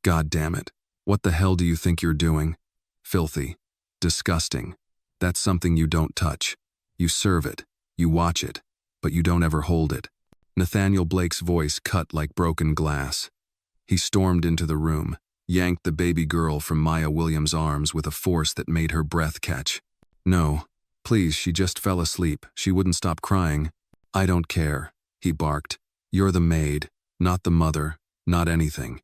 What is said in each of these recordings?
God damn it. What the hell do you think you're doing? Filthy. Disgusting. That's something you don't touch. You serve it. You watch it. But you don't ever hold it. Nathaniel Blake's voice cut like broken glass. He stormed into the room, yanked the baby girl from Maya Williams' arms with a force that made her breath catch. No, please, she just fell asleep. She wouldn't stop crying. I don't care, he barked. You're the maid, not the mother, not anything.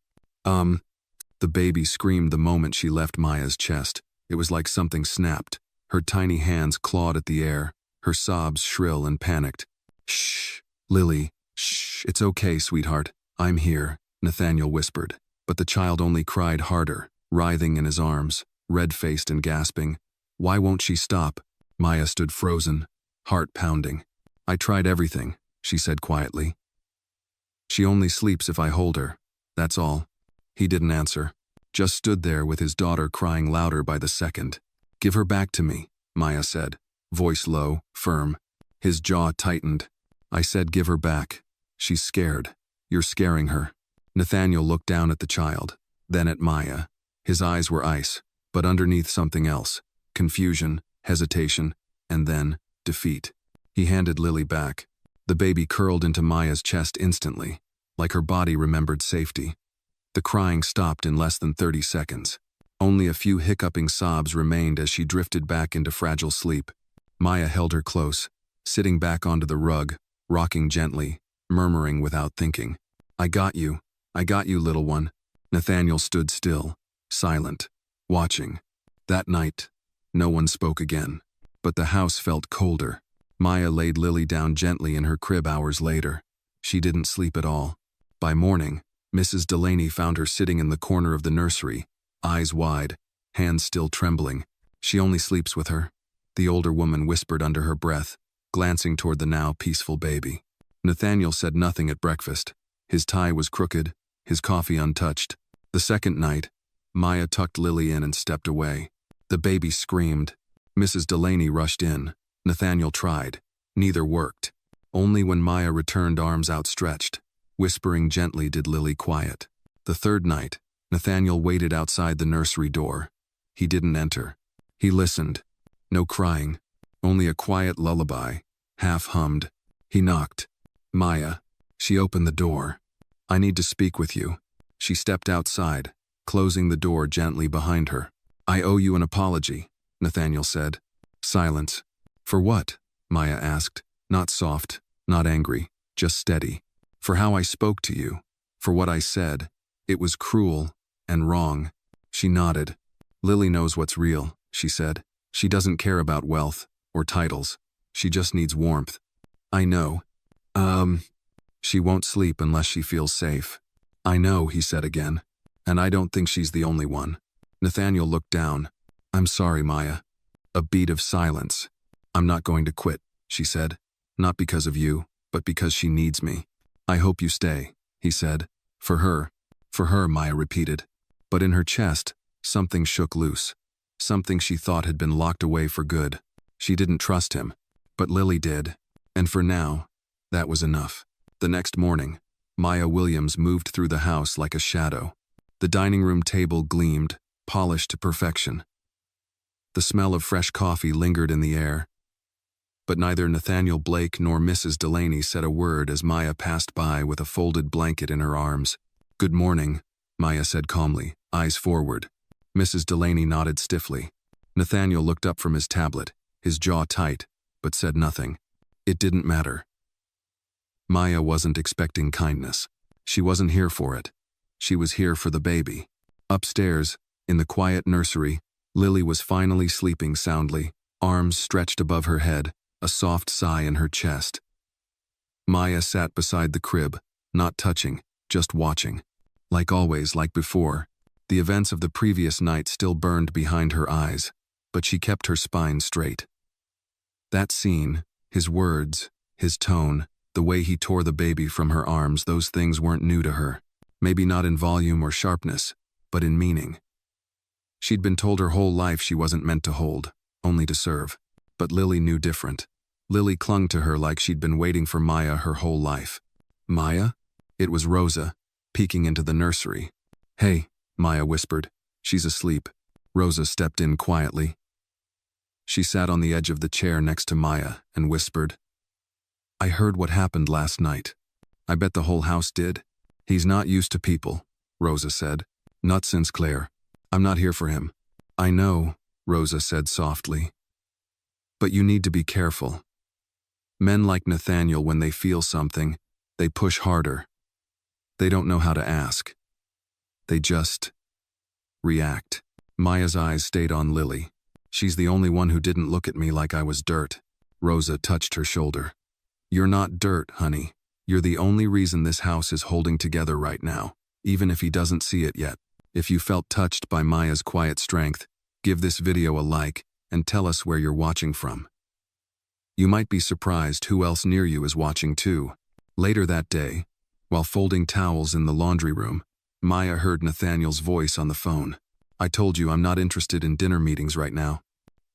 The baby screamed the moment she left Maya's chest. It was like something snapped. Her tiny hands clawed at the air, her sobs shrill and panicked. Shh, Lily, shh, it's okay, sweetheart. I'm here, Nathaniel whispered. But the child only cried harder, writhing in his arms, red-faced and gasping. Why won't she stop? Maya stood frozen, heart pounding. I tried everything, she said quietly. She only sleeps if I hold her. That's all. He didn't answer, just stood there with his daughter crying louder by the second. Give her back to me, Maya said, voice low, firm. His jaw tightened. I said give her back. She's scared. You're scaring her. Nathaniel looked down at the child, then at Maya. His eyes were ice, but underneath something else. Confusion, hesitation, and then defeat. He handed Lily back. The baby curled into Maya's chest instantly, like her body remembered safety. The crying stopped in less than 30 seconds. Only a few hiccuping sobs remained as she drifted back into fragile sleep. Maya held her close, sitting back onto the rug, rocking gently, murmuring without thinking. I got you, little one. Nathaniel stood still, silent, watching. That night, no one spoke again, but the house felt colder. Maya laid Lily down gently in her crib hours later. She didn't sleep at all. By morning, Mrs. Delaney found her sitting in the corner of the nursery, eyes wide, hands still trembling. She only sleeps with her, the older woman whispered under her breath, glancing toward the now peaceful baby. Nathaniel said nothing at breakfast. His tie was crooked, his coffee untouched. The second night, Maya tucked Lily in and stepped away. The baby screamed. Mrs. Delaney rushed in. Nathaniel tried. Neither worked. Only when Maya returned, arms outstretched, whispering gently, did Lily quiet. The third night, Nathaniel waited outside the nursery door. He didn't enter. He listened. No crying, only a quiet lullaby, half-hummed. He knocked. Maya. She opened the door. I need to speak with you. She stepped outside, closing the door gently behind her. I owe you an apology, Nathaniel said. Silence. For what? Maya asked. Not soft, not angry, just steady. For how I spoke to you. For what I said. It was cruel and wrong. She nodded. Lily knows what's real, she said. She doesn't care about wealth or titles. She just needs warmth. I know. She won't sleep unless she feels safe. I know, he said again. And I don't think she's the only one. Nathaniel looked down. I'm sorry, Maya. A beat of silence. I'm not going to quit, she said. Not because of you, but because she needs me. I hope you stay, he said. For her, Maya repeated. But in her chest, something shook loose. Something she thought had been locked away for good. She didn't trust him, but Lily did. And for now, that was enough. The next morning, Maya Williams moved through the house like a shadow. The dining room table gleamed, polished to perfection. The smell of fresh coffee lingered in the air. But neither Nathaniel Blake nor Mrs. Delaney said a word as Maya passed by with a folded blanket in her arms. Good morning, Maya said calmly, eyes forward. Mrs. Delaney nodded stiffly. Nathaniel looked up from his tablet, his jaw tight, but said nothing. It didn't matter. Maya wasn't expecting kindness. She wasn't here for it. She was here for the baby. Upstairs, in the quiet nursery, Lily was finally sleeping soundly, arms stretched above her head, a soft sigh in her chest. Maya sat beside the crib, not touching, just watching. Like always, like before, the events of the previous night still burned behind her eyes, but she kept her spine straight. That scene, his words, his tone, the way he tore the baby from her arms, those things weren't new to her. Maybe not in volume or sharpness, but in meaning. She'd been told her whole life she wasn't meant to hold, only to serve. But Lily knew different. Lily clung to her like she'd been waiting for Maya her whole life. Maya? It was Rosa, peeking into the nursery. Hey, Maya whispered. She's asleep. Rosa stepped in quietly. She sat on the edge of the chair next to Maya and whispered, I heard what happened last night. I bet the whole house did. He's not used to people, Rosa said. Not since Claire. I'm not here for him. I know, Rosa said softly. But you need to be careful. Men like Nathaniel, when they feel something, they push harder. They don't know how to ask. They just react. Maya's eyes stayed on Lily. She's the only one who didn't look at me like I was dirt. Rosa touched her shoulder. You're not dirt, honey. You're the only reason this house is holding together right now, even if he doesn't see it yet. If you felt touched by Maya's quiet strength, give this video a like and tell us where you're watching from. You might be surprised who else near you is watching too. Later that day, while folding towels in the laundry room, Maya heard Nathaniel's voice on the phone. I told you I'm not interested in dinner meetings right now.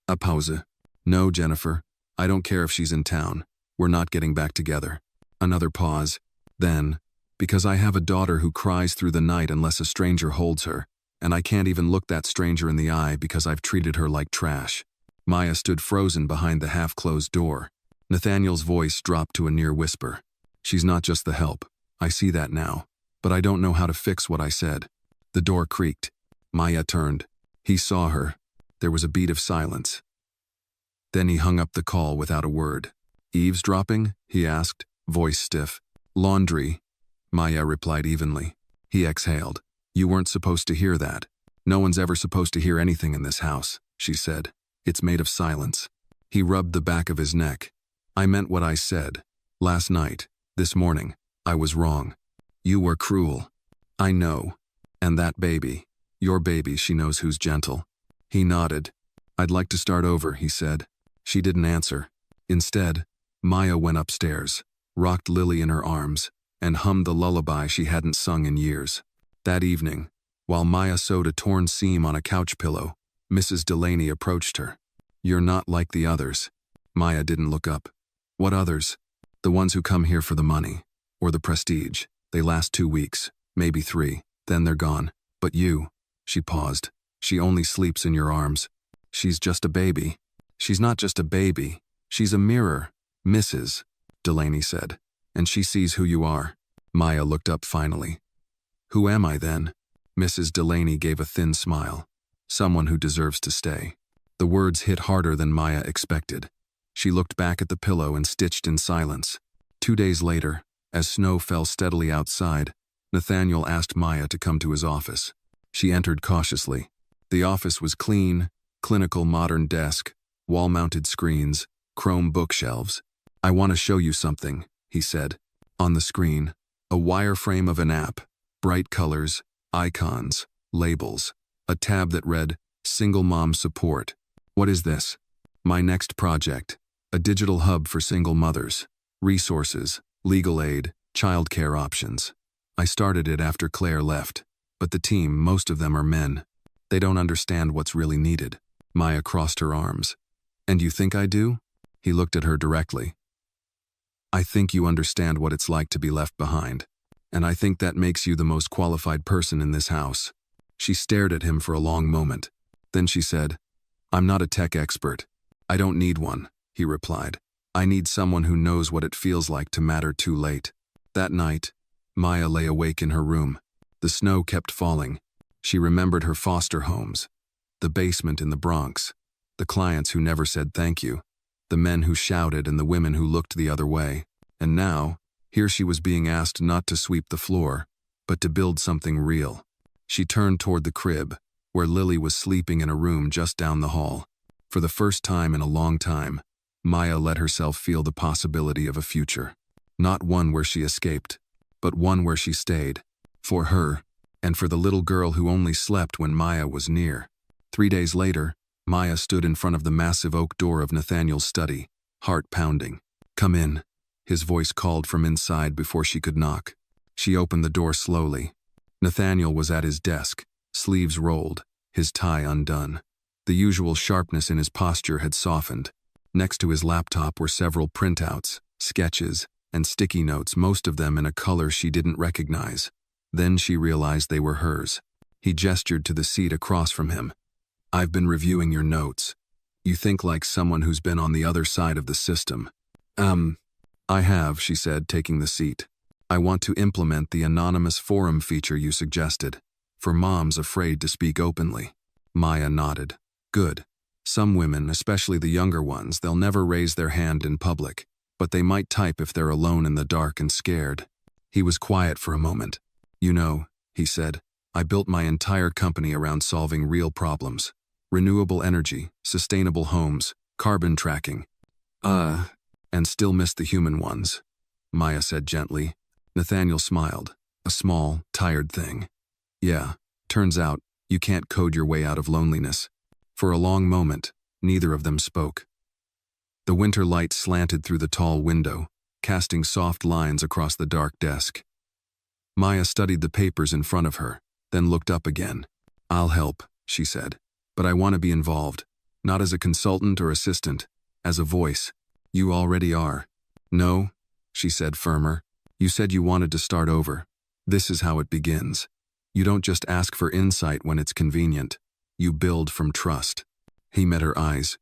A pause. No, Jennifer. I don't care if she's in town. We're not getting back together. Another pause. Then, because I have a daughter who cries through the night unless a stranger holds her, and I can't even look that stranger in the eye because I've treated her like trash. Maya stood frozen behind the half-closed door. Nathaniel's voice dropped to a near whisper. She's not just the help. I see that now. But I don't know how to fix what I said. The door creaked. Maya turned. He saw her. There was a beat of silence. Then he hung up the call without a word. Eavesdropping? He asked, voice stiff. Laundry, Maya replied evenly. He exhaled. You weren't supposed to hear that. No one's ever supposed to hear anything in this house, she said. It's made of silence. He rubbed the back of his neck. I meant what I said. Last night, this morning, I was wrong. You were cruel. I know. And that baby. Your baby, she knows who's gentle. He nodded. I'd like to start over, he said. She didn't answer. Instead, Maya went upstairs, rocked Lily in her arms, and hummed the lullaby she hadn't sung in years. That evening, while Maya sewed a torn seam on a couch pillow, Mrs. Delaney approached her. You're not like the others. Maya didn't look up. What others? The ones who come here for the money, or the prestige. They last 2 weeks, maybe 3, then they're gone. But you, she paused. She only sleeps in your arms. She's just a baby. She's not just a baby. She's a mirror, Mrs. Delaney said. And she sees who you are. Maya looked up finally. Who am I then? Mrs. Delaney gave a thin smile. Someone who deserves to stay. The words hit harder than Maya expected. She looked back at the pillow and stitched in silence. 2 days later, as snow fell steadily outside, Nathaniel asked Maya to come to his office. She entered cautiously. The office was clean, clinical modern desk, wall-mounted screens, chrome bookshelves. I want to show you something, he said. On the screen, a wireframe of an app, bright colors, icons, labels, a tab that read, Single Mom Support. What is this? My next project, a digital hub for single mothers, resources, legal aid, childcare options. I started it after Claire left, but the team, most of them are men. They don't understand what's really needed. Maya crossed her arms. And you think I do? He looked at her directly. I think you understand what it's like to be left behind, and I think that makes you the most qualified person in this house. She stared at him for a long moment. Then she said, I'm not a tech expert. I don't need one, he replied. I need someone who knows what it feels like to matter too late. That night, Maya lay awake in her room. The snow kept falling. She remembered her foster homes, the basement in the Bronx, the clients who never said thank you, the men who shouted and the women who looked the other way. And now, here she was being asked not to sweep the floor, but to build something real. She turned toward the crib, where Lily was sleeping in a room just down the hall. For the first time in a long time, Maya let herself feel the possibility of a future. Not one where she escaped, but one where she stayed. For her, and for the little girl who only slept when Maya was near. 3 days later, Maya stood in front of the massive oak door of Nathaniel's study, heart pounding. Come in, his voice called from inside before she could knock. She opened the door slowly. Nathaniel was at his desk, sleeves rolled, his tie undone. The usual sharpness in his posture had softened. Next to his laptop were several printouts, sketches, and sticky notes, most of them in a color she didn't recognize. Then she realized they were hers. He gestured to the seat across from him. I've been reviewing your notes. You think like someone who's been on the other side of the system. I have, she said, taking the seat. I want to implement the anonymous forum feature you suggested, for moms afraid to speak openly. Maya nodded. Good. Some women, especially the younger ones, they'll never raise their hand in public, but they might type if they're alone in the dark and scared. He was quiet for a moment. You know, he said, I built my entire company around solving real problems. Renewable energy, sustainable homes, carbon tracking. And still missed the human ones, Maya said gently. Nathaniel smiled. A small, tired thing. Yeah, turns out, you can't code your way out of loneliness. For a long moment, neither of them spoke. The winter light slanted through the tall window, casting soft lines across the dark desk. Maya studied the papers in front of her, then looked up again. I'll help, she said. But I want to be involved, not as a consultant or assistant, as a voice. You already are. No, she said firmer. You said you wanted to start over. This is how it begins. You don't just ask for insight when it's convenient. You build from trust. He met her eyes.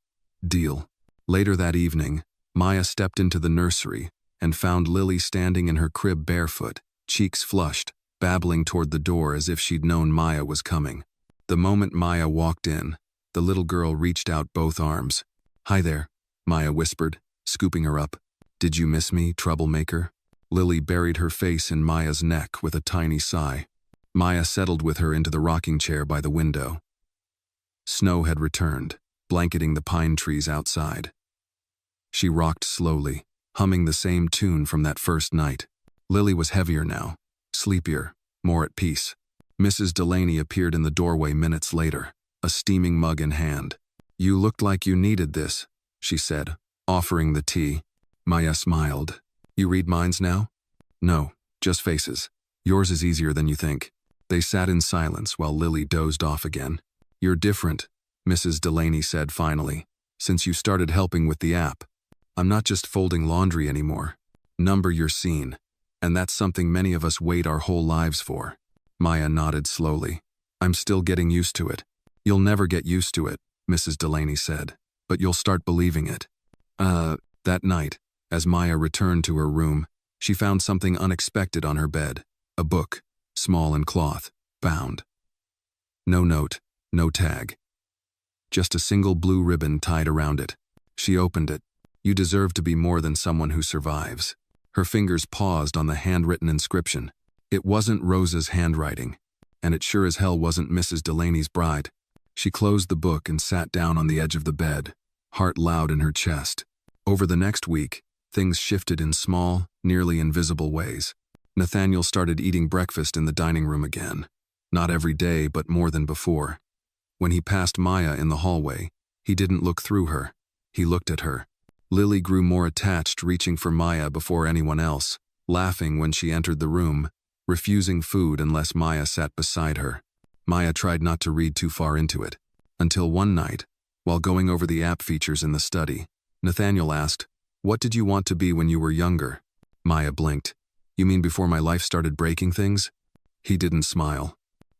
Deal. Later that evening, Maya stepped into the nursery and found Lily standing in her crib barefoot, cheeks flushed, babbling toward the door as if she'd known Maya was coming. The moment Maya walked in, the little girl reached out both arms. Hi there, Maya whispered, scooping her up. Did you miss me, troublemaker? Lily buried her face in Maya's neck with a tiny sigh. Maya settled with her into the rocking chair by the window. Snow had returned, blanketing the pine trees outside. She rocked slowly, humming the same tune from that first night. Lily was heavier now, sleepier, more at peace. Mrs. Delaney appeared in the doorway minutes later, a steaming mug in hand. You looked like you needed this, she said, offering the tea. Maya smiled. You read minds now? No, just faces. Yours is easier than you think. They sat in silence while Lily dozed off again. You're different, Mrs. Delaney said finally, since you started helping with the app. I'm not just folding laundry anymore. Number your scene. And that's something many of us wait our whole lives for. Maya nodded slowly. I'm still getting used to it. You'll never get used to it, Mrs. Delaney said, but you'll start believing it. That night, as Maya returned to her room, she found something unexpected on her bed. A book, small and cloth, bound. No note, no tag. Just a single blue ribbon tied around it. She opened it. You deserve to be more than someone who survives. Her fingers paused on the handwritten inscription. It wasn't Rosa's handwriting, and it sure as hell wasn't Mrs. Delaney's bride. She closed the book and sat down on the edge of the bed, heart loud in her chest. Over the next week, things shifted in small, nearly invisible ways. Nathaniel started eating breakfast in the dining room again. Not every day, but more than before. When he passed Maya in the hallway, he didn't look through her. He looked at her. Lily grew more attached, reaching for Maya before anyone else, laughing when she entered the room, refusing food unless Maya sat beside her. Maya tried not to read too far into it, until one night, while going over the app features in the study, Nathaniel asked, "What did you want to be when you were younger?" Maya blinked. "You mean before my life started breaking things?" He didn't smile.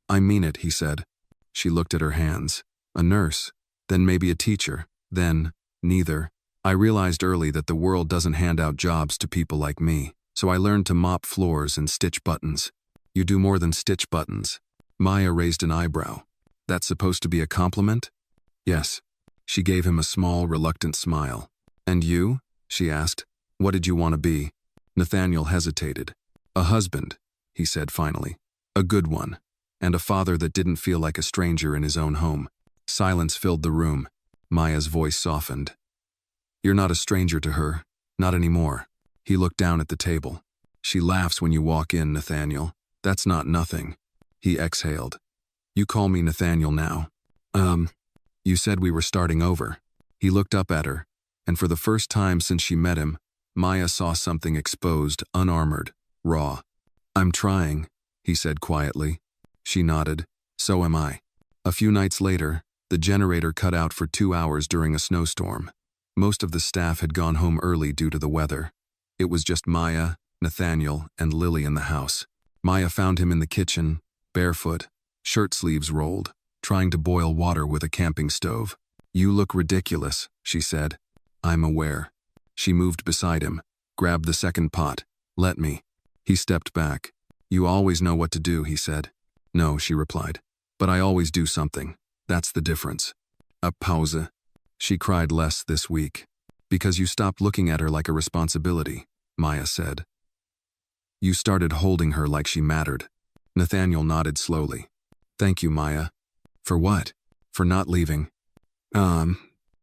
"I mean it," he said. She looked at her hands. A nurse, then maybe a teacher, then neither. I realized early that the world doesn't hand out jobs to people like me, so I learned to mop floors and stitch buttons. You do more than stitch buttons. Maya raised an eyebrow. That's supposed to be a compliment? Yes. She gave him a small, reluctant smile. And you? She asked. What did you want to be? Nathaniel hesitated. A husband, he said finally. A good one. And a father that didn't feel like a stranger in his own home. Silence filled the room. Maya's voice softened. You're not a stranger to her. Not anymore. He looked down at the table. She laughs when you walk in, Nathaniel. That's not nothing. He exhaled. You call me Nathaniel now. You said we were starting over. He looked up at her, and for the first time since she met him, Maya saw something exposed, unarmored, raw. I'm trying, he said quietly. She nodded. So am I. A few nights later, the generator cut out for 2 hours during a snowstorm. Most of the staff had gone home early due to the weather. It was just Maya, Nathaniel, and Lily in the house. Maya found him in the kitchen, barefoot, shirt sleeves rolled, trying to boil water with a camping stove. "You look ridiculous," she said. "I'm aware." She moved beside him, grabbed the second pot. "Let me." He stepped back. "You always know what to do," he said. "No," she replied. "But I always do something. That's the difference." A pause. She cried less this week. "Because you stopped looking at her like a responsibility," Maya said. "You started holding her like she mattered." Nathaniel nodded slowly. "Thank you, Maya." "For what?" "For not leaving."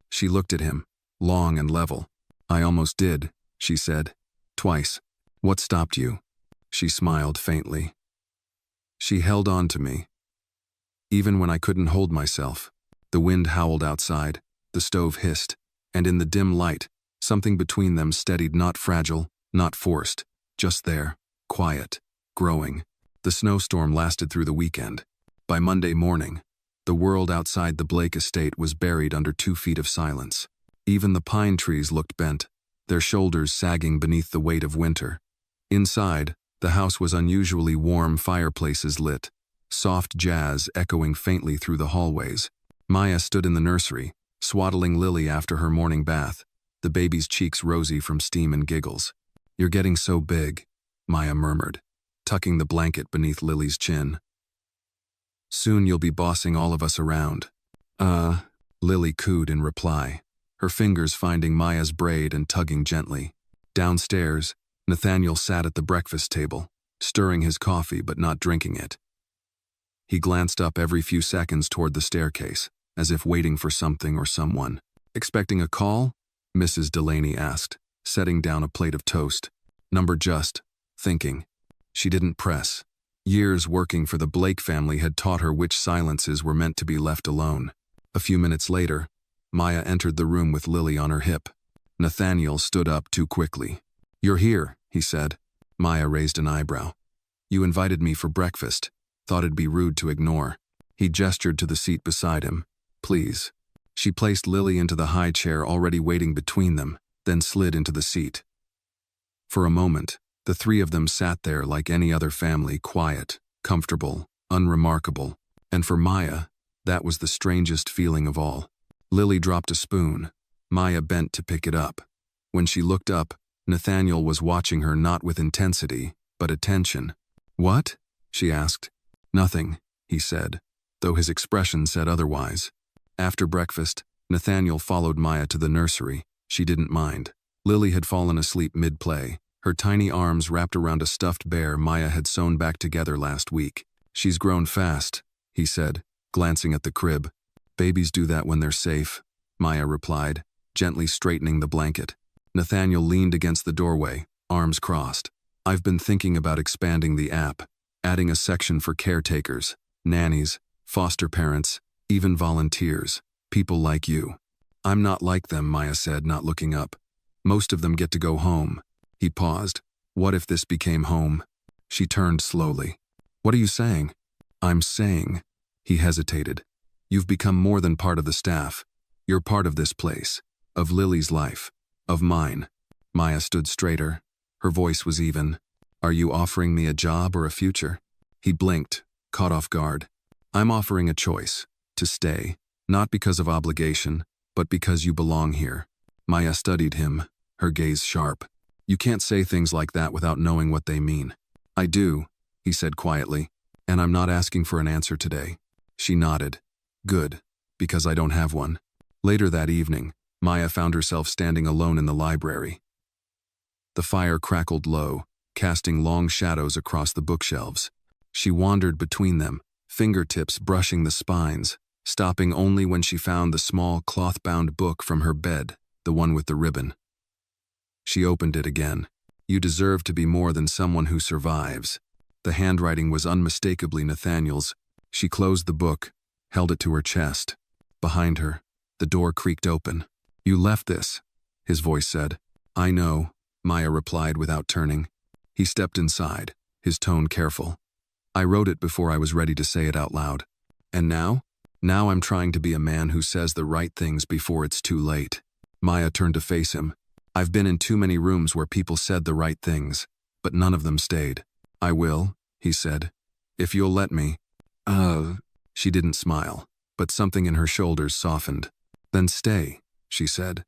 She looked at him, long and level. "I almost did," she said. "Twice." "What stopped you?" She smiled faintly. "She held on to me. Even when I couldn't hold myself." The wind howled outside, the stove hissed, and in the dim light, something between them steadied, not fragile, not forced, just there, quiet, growing. The snowstorm lasted through the weekend. By Monday morning, the world outside the Blake estate was buried under 2 feet of silence. Even the pine trees looked bent, their shoulders sagging beneath the weight of winter. Inside, the house was unusually warm, fireplaces lit, soft jazz echoing faintly through the hallways. Maya stood in the nursery, swaddling Lily after her morning bath, the baby's cheeks rosy from steam and giggles. "You're getting so big," Maya murmured, tucking the blanket beneath Lily's chin. "Soon you'll be bossing all of us around." Lily cooed in reply, her fingers finding Maya's braid and tugging gently. Downstairs, Nathaniel sat at the breakfast table, stirring his coffee but not drinking it. He glanced up every few seconds toward the staircase, as if waiting for something or someone. "Expecting a call?" Mrs. Delaney asked, setting down a plate of toast. "Number just," thinking. She didn't press. Years working for the Blake family had taught her which silences were meant to be left alone. A few minutes later, Maya entered the room with Lily on her hip. Nathaniel stood up too quickly. "You're here," he said. Maya raised an eyebrow. "You invited me for breakfast. Thought it'd be rude to ignore." He gestured to the seat beside him. "Please." She placed Lily into the high chair already waiting between them, then slid into the seat. For a moment, the three of them sat there like any other family, quiet, comfortable, unremarkable. And for Maya, that was the strangest feeling of all. Lily dropped a spoon. Maya bent to pick it up. When she looked up, Nathaniel was watching her not with intensity, but attention. "What?" she asked. "Nothing," he said, though his expression said otherwise. After breakfast, Nathaniel followed Maya to the nursery. She didn't mind. Lily had fallen asleep mid-play, her tiny arms wrapped around a stuffed bear Maya had sewn back together last week. "She's grown fast," he said, glancing at the crib. "Babies do that when they're safe," Maya replied, gently straightening the blanket. Nathaniel leaned against the doorway, arms crossed. "I've been thinking about expanding the app, adding a section for caretakers, nannies, foster parents, even volunteers, people like you." "I'm not like them," Maya said, not looking up. "Most of them get to go home." He paused. "What if this became home?" She turned slowly. "What are you saying?" "I'm saying," he hesitated, "you've become more than part of the staff. You're part of this place, of Lily's life, of mine." Maya stood straighter. Her voice was even. "Are you offering me a job or a future?" He blinked, caught off guard. "I'm offering a choice, to stay, not because of obligation, but because you belong here." Maya studied him, her gaze sharp. "You can't say things like that without knowing what they mean." "I do," he said quietly, "and I'm not asking for an answer today." She nodded. "Good, because I don't have one." Later that evening, Maya found herself standing alone in the library. The fire crackled low, casting long shadows across the bookshelves. She wandered between them, fingertips brushing the spines, stopping only when she found the small cloth-bound book from her bed, the one with the ribbon. She opened it again. "You deserve to be more than someone who survives." The handwriting was unmistakably Nathaniel's. She closed the book, held it to her chest. Behind her, the door creaked open. "You left this," his voice said. "I know," Maya replied without turning. He stepped inside, his tone careful. "I wrote it before I was ready to say it out loud. And now? Now I'm trying to be a man who says the right things before it's too late." Maya turned to face him. "I've been in too many rooms where people said the right things, but none of them stayed." "I will," he said. "If you'll let me." Uh, she didn't smile, but something in her shoulders softened. Then stay, she said.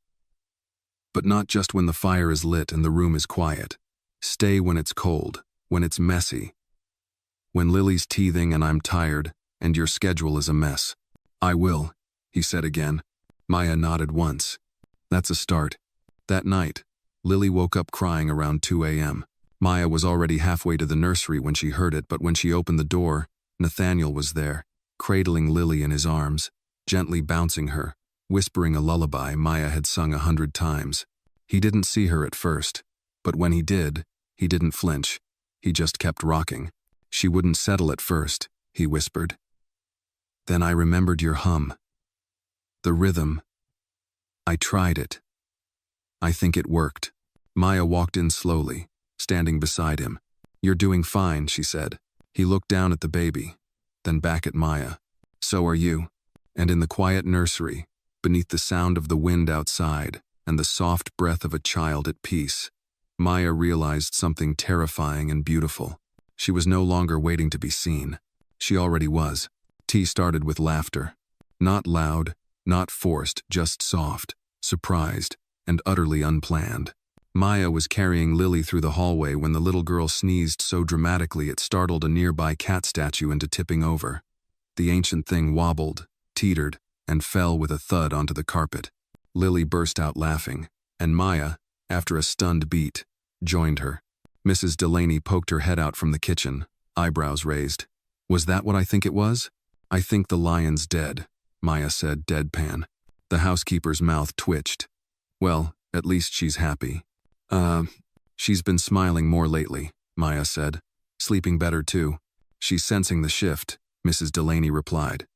But not just when the fire is lit and the room is quiet. Stay when it's cold, when it's messy. When Lily's teething and I'm tired, and your schedule is a mess. I will, he said again. Maya nodded once. That's a start. That night, Lily woke up crying around 2 a.m. Maya was already halfway to the nursery when she heard it, but when she opened the door, Nathaniel was there, cradling Lily in his arms, gently bouncing her, whispering a lullaby Maya had sung 100 times. He didn't see her at first, but when he did, he didn't flinch. He just kept rocking. She wouldn't settle at first, he whispered. Then I remembered your hum. The rhythm. I tried it. I think it worked. Maya walked in slowly, standing beside him. You're doing fine, she said. He looked down at the baby, then back at Maya. So are you. And in the quiet nursery, beneath the sound of the wind outside and the soft breath of a child at peace, Maya realized something terrifying and beautiful. She was no longer waiting to be seen. She already was. Tea started with laughter. Not loud, not forced, just soft, surprised, and utterly unplanned. Maya was carrying Lily through the hallway when the little girl sneezed so dramatically it startled a nearby cat statue into tipping over. The ancient thing wobbled, teetered, and fell with a thud onto the carpet. Lily burst out laughing, and Maya, after a stunned beat, joined her. Mrs. Delaney poked her head out from the kitchen, eyebrows raised. Was that what I think it was? I think the lion's dead, Maya said, deadpan. The housekeeper's mouth twitched. Well, at least she's happy. She's been smiling more lately, Maya said. Sleeping better too. She's sensing the shift, Mrs. Delaney replied.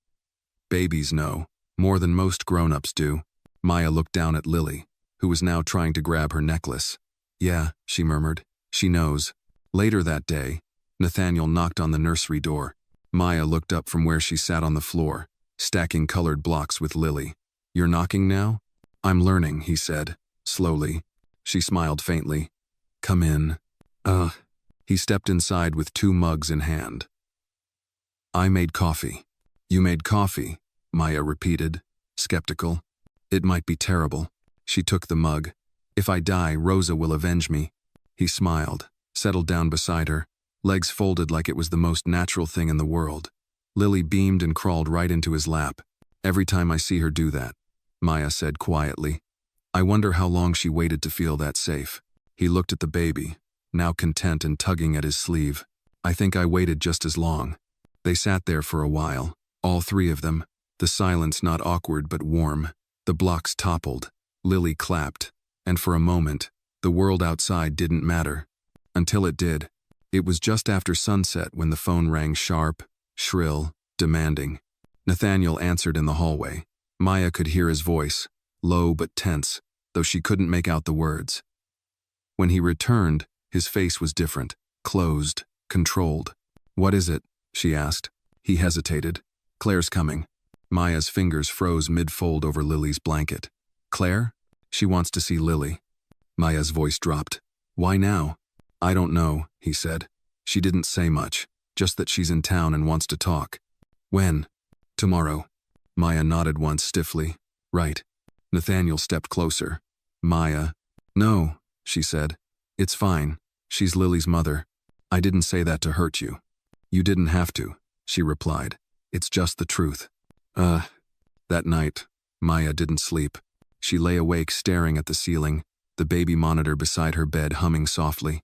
Babies know, more than most grown-ups do. Maya looked down at Lily, who was now trying to grab her necklace. Yeah, she murmured. She knows. Later that day, Nathaniel knocked on the nursery door. Maya looked up from where she sat on the floor, stacking colored blocks with Lily. You're knocking now? I'm learning, he said, slowly. She smiled faintly. Come in. He stepped inside with 2 mugs in hand. I made coffee. You made coffee, Maya repeated, skeptical. It might be terrible. She took the mug. If I die, Rosa will avenge me. He smiled, settled down beside her, legs folded like it was the most natural thing in the world. Lily beamed and crawled right into his lap. Every time I see her do that, Maya said quietly. I wonder how long she waited to feel that safe. He looked at the baby, now content and tugging at his sleeve. I think I waited just as long. They sat there for a while, all 3 of them, the silence not awkward but warm. The blocks toppled, Lily clapped, and for a moment, the world outside didn't matter. Until it did. It was just after sunset when the phone rang sharp, shrill, demanding. Nathaniel answered in the hallway. Maya could hear his voice, low but tense, though she couldn't make out the words. When he returned, his face was different, closed, controlled. What is it? She asked. He hesitated. Claire's coming. Maya's fingers froze mid-fold over Lily's blanket. Claire? She wants to see Lily. Maya's voice dropped. Why now? I don't know, he said. She didn't say much, just that she's in town and wants to talk. When? Tomorrow. Maya nodded once stiffly. Right. Nathaniel stepped closer. Maya. No, she said. It's fine. She's Lily's mother. I didn't say that to hurt you. You didn't have to, she replied. It's just the truth. That night, Maya didn't sleep. She lay awake staring at the ceiling, the baby monitor beside her bed humming softly.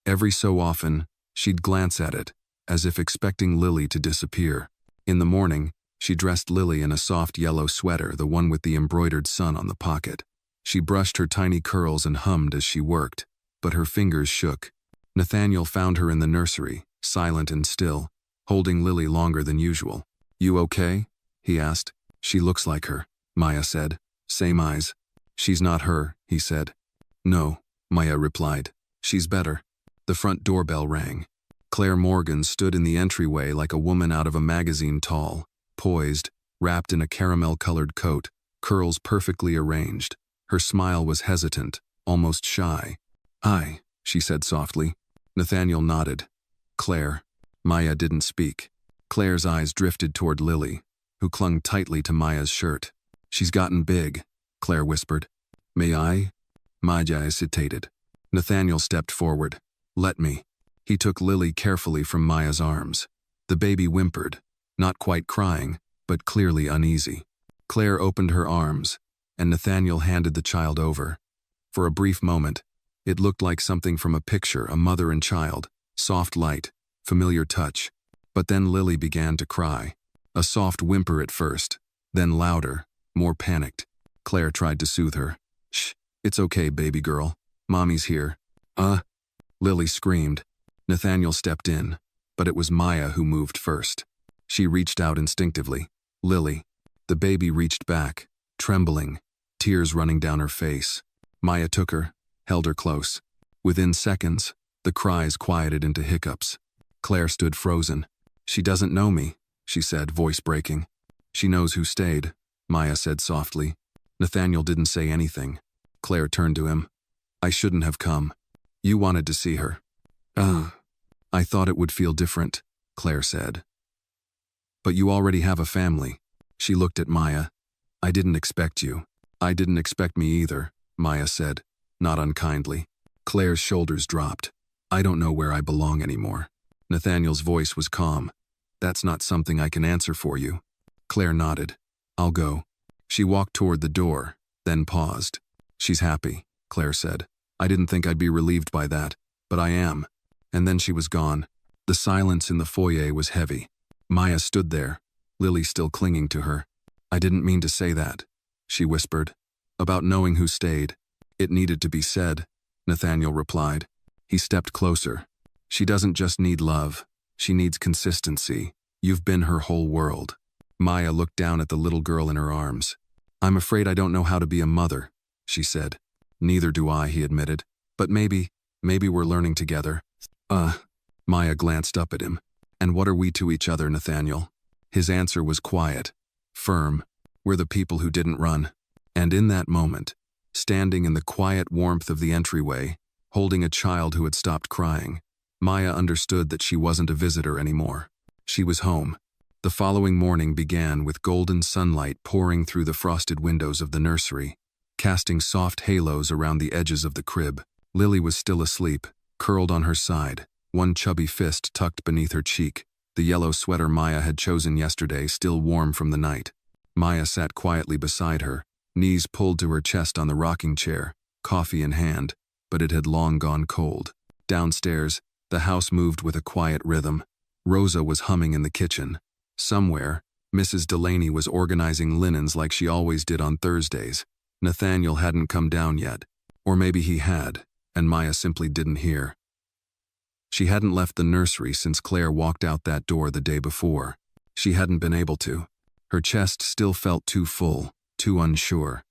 Every so often, she'd glance at it, as if expecting Lily to disappear. In the morning, she dressed Lily in a soft yellow sweater, the one with the embroidered sun on the pocket. She brushed her tiny curls and hummed as she worked, but her fingers shook. Nathaniel found her in the nursery, silent and still, holding Lily longer than usual. You okay? He asked. She looks like her, Maya said. Same eyes. She's not her, he said. No, Maya replied. She's better. The front doorbell rang. Claire Morgan stood in the entryway like a woman out of a magazine, tall, poised, wrapped in a caramel-colored coat, curls perfectly arranged. Her smile was hesitant, almost shy. Hi, she said softly. Nathaniel nodded. Claire. Maya didn't speak. Claire's eyes drifted toward Lily, who clung tightly to Maya's shirt. She's gotten big, Claire whispered. May I? Maya hesitated. Nathaniel stepped forward. Let me. He took Lily carefully from Maya's arms. The baby whimpered, not quite crying, but clearly uneasy. Claire opened her arms, and Nathaniel handed the child over. For a brief moment, it looked like something from a picture, a mother and child, soft light, familiar touch. But then Lily began to cry. A soft whimper at first, then louder, more panicked. Claire tried to soothe her. Shh, it's okay, baby girl. Mommy's here. Lily screamed. Nathaniel stepped in, but it was Maya who moved first. She reached out instinctively. Lily. The baby reached back, trembling, tears running down her face. Maya took her, held her close. Within seconds, the cries quieted into hiccups. Claire stood frozen. She doesn't know me, she said, voice breaking. She knows who stayed, Maya said softly. Nathaniel didn't say anything. Claire turned to him. I shouldn't have come. You wanted to see her. I thought it would feel different, Claire said. But you already have a family. She looked at Maya. I didn't expect you. I didn't expect me either, Maya said, not unkindly. Claire's shoulders dropped. I don't know where I belong anymore. Nathaniel's voice was calm. That's not something I can answer for you. Claire nodded. I'll go. She walked toward the door, then paused. She's happy, Claire said. I didn't think I'd be relieved by that, but I am. And then she was gone. The silence in the foyer was heavy. Maya stood there, Lily still clinging to her. I didn't mean to say that, she whispered. About knowing who stayed. It needed to be said, Nathaniel replied. He stepped closer. She doesn't just need love. She needs consistency. You've been her whole world. Maya looked down at the little girl in her arms. I'm afraid I don't know how to be a mother, she said. Neither do I, he admitted. But maybe we're learning together. Maya glanced up at him. And what are we to each other, Nathaniel? His answer was quiet, firm. We're the people who didn't run. And in that moment, standing in the quiet warmth of the entryway, holding a child who had stopped crying, Maya understood that she wasn't a visitor anymore. She was home. The following morning began with golden sunlight pouring through the frosted windows of the nursery, casting soft halos around the edges of the crib. Lily was still asleep, curled on her side, one chubby fist tucked beneath her cheek, the yellow sweater Maya had chosen yesterday still warm from the night. Maya sat quietly beside her, knees pulled to her chest on the rocking chair, coffee in hand, but it had long gone cold. Downstairs, the house moved with a quiet rhythm. Rosa was humming in the kitchen. Somewhere, Mrs. Delaney was organizing linens like she always did on Thursdays. Nathaniel hadn't come down yet, or maybe he had, and Maya simply didn't hear. She hadn't left the nursery since Claire walked out that door the day before. She hadn't been able to. Her chest still felt too full, too unsure.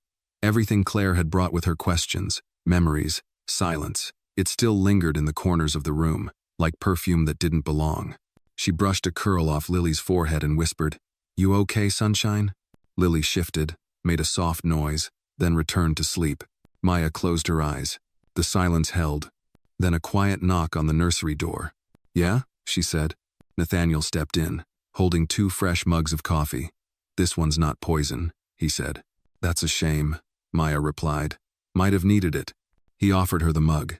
Everything Claire had brought with her questions, memories, silence. It still lingered in the corners of the room, like perfume that didn't belong. She brushed a curl off Lily's forehead and whispered, You okay, sunshine? Lily shifted, made a soft noise, then returned to sleep. Maya closed her eyes. The silence held. Then a quiet knock on the nursery door. Yeah, she said. Nathaniel stepped in, holding 2 fresh mugs of coffee. This one's not poison, he said. That's a shame, Maya replied. Might have needed it. He offered her the mug.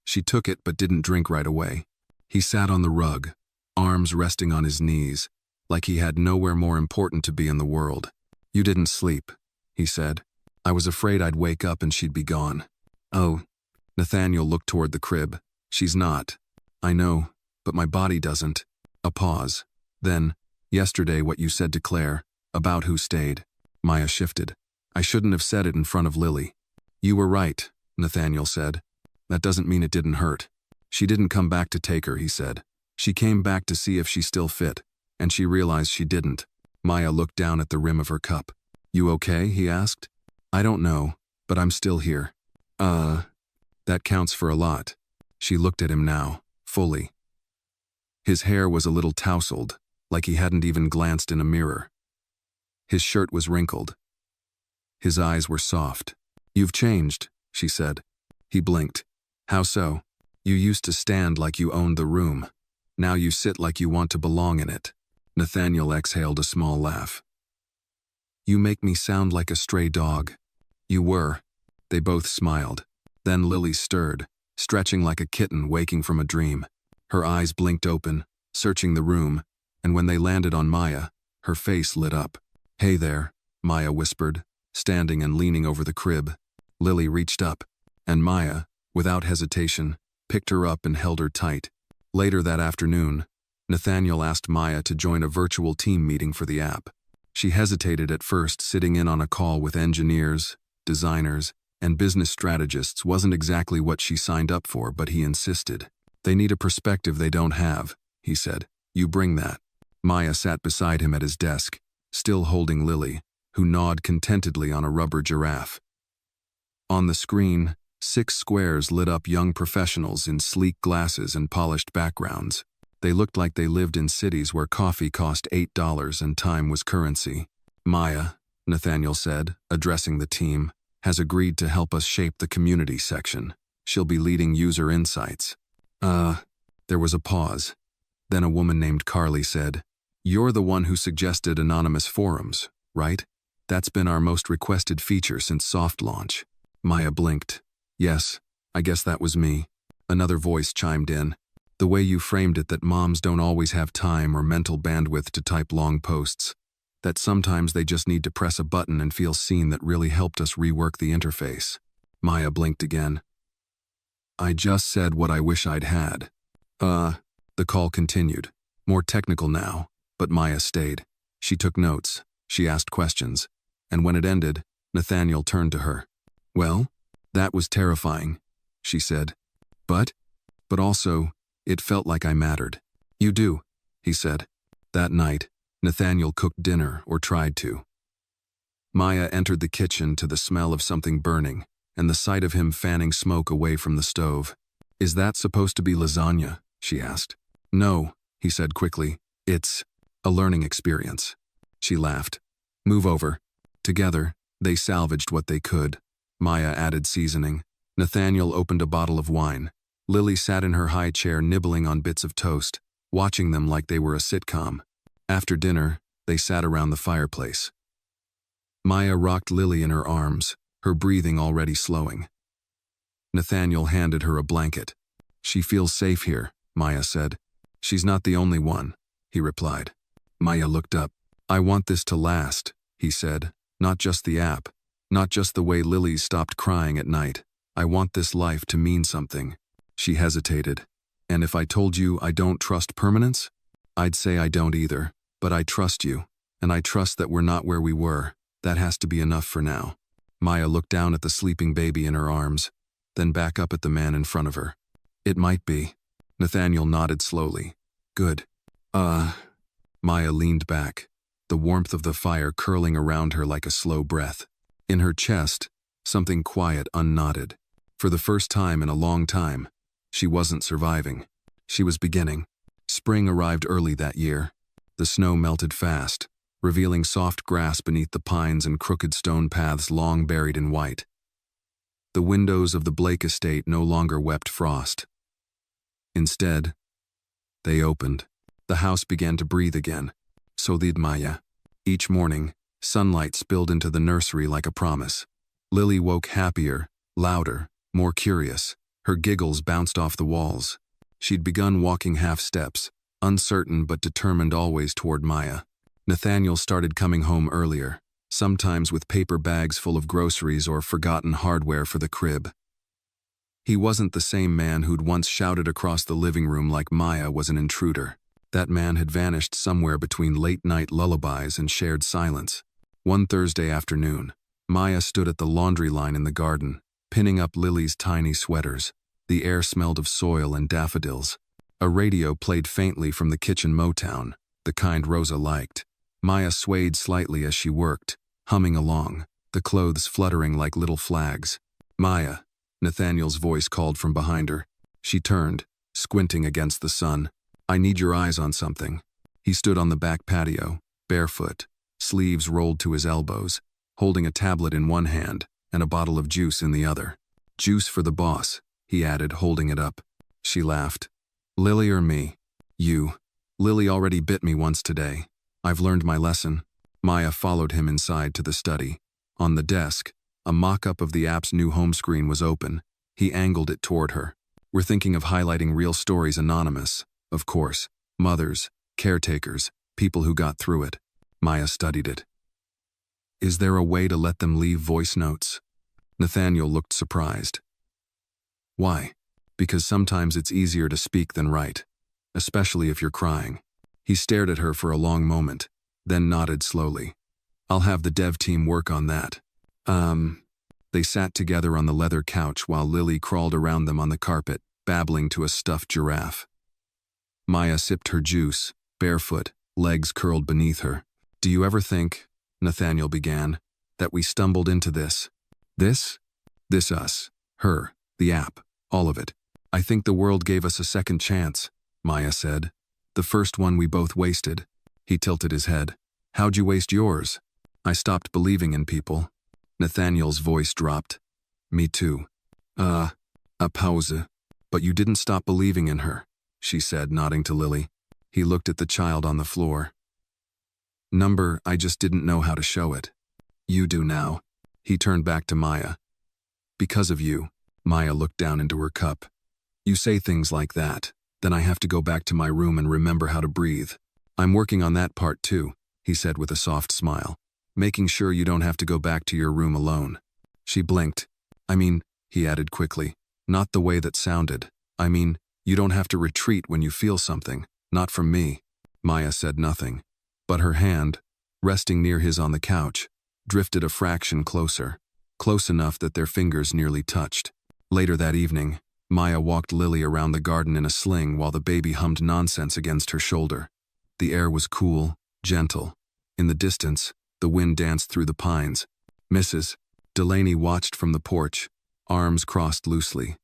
She took it but didn't drink right away. He sat on the rug, arms resting on his knees, like he had nowhere more important to be in the world. You didn't sleep, he said. I was afraid I'd wake up and she'd be gone. Oh. Nathaniel looked toward the crib. She's not. I know, but my body doesn't. A pause. Then, yesterday what you said to Claire, about who stayed. Maya shifted. I shouldn't have said it in front of Lily. You were right, Nathaniel said. That doesn't mean it didn't hurt. She didn't come back to take her, he said. She came back to see if she still fit, and she realized she didn't. Maya looked down at the rim of her cup. You okay? He asked. I don't know, but I'm still here. That counts for a lot. She looked at him now, fully. His hair was a little tousled, like he hadn't even glanced in a mirror. His shirt was wrinkled. His eyes were soft. You've changed, she said. He blinked. How so? You used to stand like you owned the room. Now you sit like you want to belong in it. Nathaniel exhaled a small laugh. You make me sound like a stray dog. You were. They both smiled. Then Lily stirred, stretching like a kitten waking from a dream. Her eyes blinked open, searching the room, and when they landed on Maya, her face lit up. Hey there, Maya whispered, standing and leaning over the crib. Lily reached up, and Maya, without hesitation, picked her up and held her tight. Later that afternoon, Nathaniel asked Maya to join a virtual team meeting for the app. She hesitated at first. Sitting in on a call with engineers, designers, and business strategists wasn't exactly what she signed up for, but he insisted. They need a perspective they don't have, he said. You bring that. Maya sat beside him at his desk, still holding Lily, who gnawed contentedly on a rubber giraffe. On the screen, 6 squares lit up young professionals in sleek glasses and polished backgrounds. They looked like they lived in cities where coffee cost $8 and time was currency. Maya, Nathaniel said, addressing the team, has agreed to help us shape the community section. She'll be leading user insights. There was a pause. Then a woman named Carly said, You're the one who suggested anonymous forums, right? That's been our most requested feature since soft launch. Maya blinked. Yes, I guess that was me. Another voice chimed in. The way you framed it, that moms don't always have time or mental bandwidth to type long posts. That sometimes they just need to press a button and feel seen, that really helped us rework the interface. Maya blinked again. I just said what I wish I'd had. The call continued. More technical now, but Maya stayed. She took notes. She asked questions. And when it ended, Nathaniel turned to her. Well, that was terrifying, she said. But also, it felt like I mattered. You do, he said. That night, Nathaniel cooked dinner, or tried to. Maya entered the kitchen to the smell of something burning, and the sight of him fanning smoke away from the stove. Is that supposed to be lasagna? She asked. No, he said quickly. It's a learning experience. She laughed. Move over. Together, they salvaged what they could. Maya added seasoning. Nathaniel opened a bottle of wine. Lily sat in her high chair nibbling on bits of toast, watching them like they were a sitcom. After dinner, they sat around the fireplace. Maya rocked Lily in her arms, her breathing already slowing. Nathaniel handed her a blanket. She feels safe here, Maya said. She's not the only one, he replied. Maya looked up. I want this to last, he said. Not just the app. Not just the way Lily stopped crying at night. I want this life to mean something. She hesitated. And if I told you I don't trust permanence? I'd say I don't either. But I trust you. And I trust that we're not where we were. That has to be enough for now. Maya looked down at the sleeping baby in her arms, then back up at the man in front of her. It might be. Nathaniel nodded slowly. Good. Maya leaned back, the warmth of the fire curling around her like a slow breath. In her chest, something quiet unknotted. For the first time in a long time, she wasn't surviving. She was beginning. Spring arrived early that year. The snow melted fast, revealing soft grass beneath the pines and crooked stone paths long buried in white. The windows of the Blake estate no longer wept frost. Instead, they opened. The house began to breathe again. So did Maya. Each morning, sunlight spilled into the nursery like a promise. Lily woke happier, louder, more curious. Her giggles bounced off the walls. She'd begun walking half steps, uncertain but determined always toward Maya. Nathaniel started coming home earlier, sometimes with paper bags full of groceries or forgotten hardware for the crib. He wasn't the same man who'd once shouted across the living room like Maya was an intruder. That man had vanished somewhere between late-night lullabies and shared silence. One Thursday afternoon, Maya stood at the laundry line in the garden, pinning up Lily's tiny sweaters. The air smelled of soil and daffodils. A radio played faintly from the kitchen Motown, the kind Rosa liked. Maya swayed slightly as she worked, humming along, the clothes fluttering like little flags. Maya, Nathaniel's voice called from behind her. She turned, squinting against the sun. I need your eyes on something. He stood on the back patio, barefoot, sleeves rolled to his elbows, holding a tablet in one hand and a bottle of juice in the other. Juice for the boss, he added, holding it up. She laughed. Lily or me? You. Lily already bit me once today. I've learned my lesson. Maya followed him inside to the study. On the desk, a mock-up of the app's new home screen was open. He angled it toward her. We're thinking of highlighting real stories anonymous, of course. Mothers, caretakers, people who got through it. Maya studied it. Is there a way to let them leave voice notes? Nathaniel looked surprised. Why? Because sometimes it's easier to speak than write, especially if you're crying. He stared at her for a long moment, then nodded slowly. I'll have the dev team work on that. They sat together on the leather couch while Lily crawled around them on the carpet, babbling to a stuffed giraffe. Maya sipped her juice, barefoot, legs curled beneath her. Do you ever think, Nathaniel began, that we stumbled into this? This? This us, her, the app, all of it. I think the world gave us a second chance, Maya said. The first one we both wasted. He tilted his head. How'd you waste yours? I stopped believing in people. Nathaniel's voice dropped. Me too. A pause. But you didn't stop believing in her, she said, nodding to Lily. He looked at the child on the floor. I just didn't know how to show it. You do now. He turned back to Maya. Because of you. Maya looked down into her cup. You say things like that, then I have to go back to my room and remember how to breathe. I'm working on that part too, he said with a soft smile. Making sure you don't have to go back to your room alone. She blinked. He added quickly, not the way that sounded. You don't have to retreat when you feel something, not from me. Maya said nothing, but her hand, resting near his on the couch, drifted a fraction closer, close enough that their fingers nearly touched. Later that evening, Maya walked Lily around the garden in a sling while the baby hummed nonsense against her shoulder. The air was cool, gentle. In the distance, the wind danced through the pines. Mrs. Delaney watched from the porch, arms crossed loosely.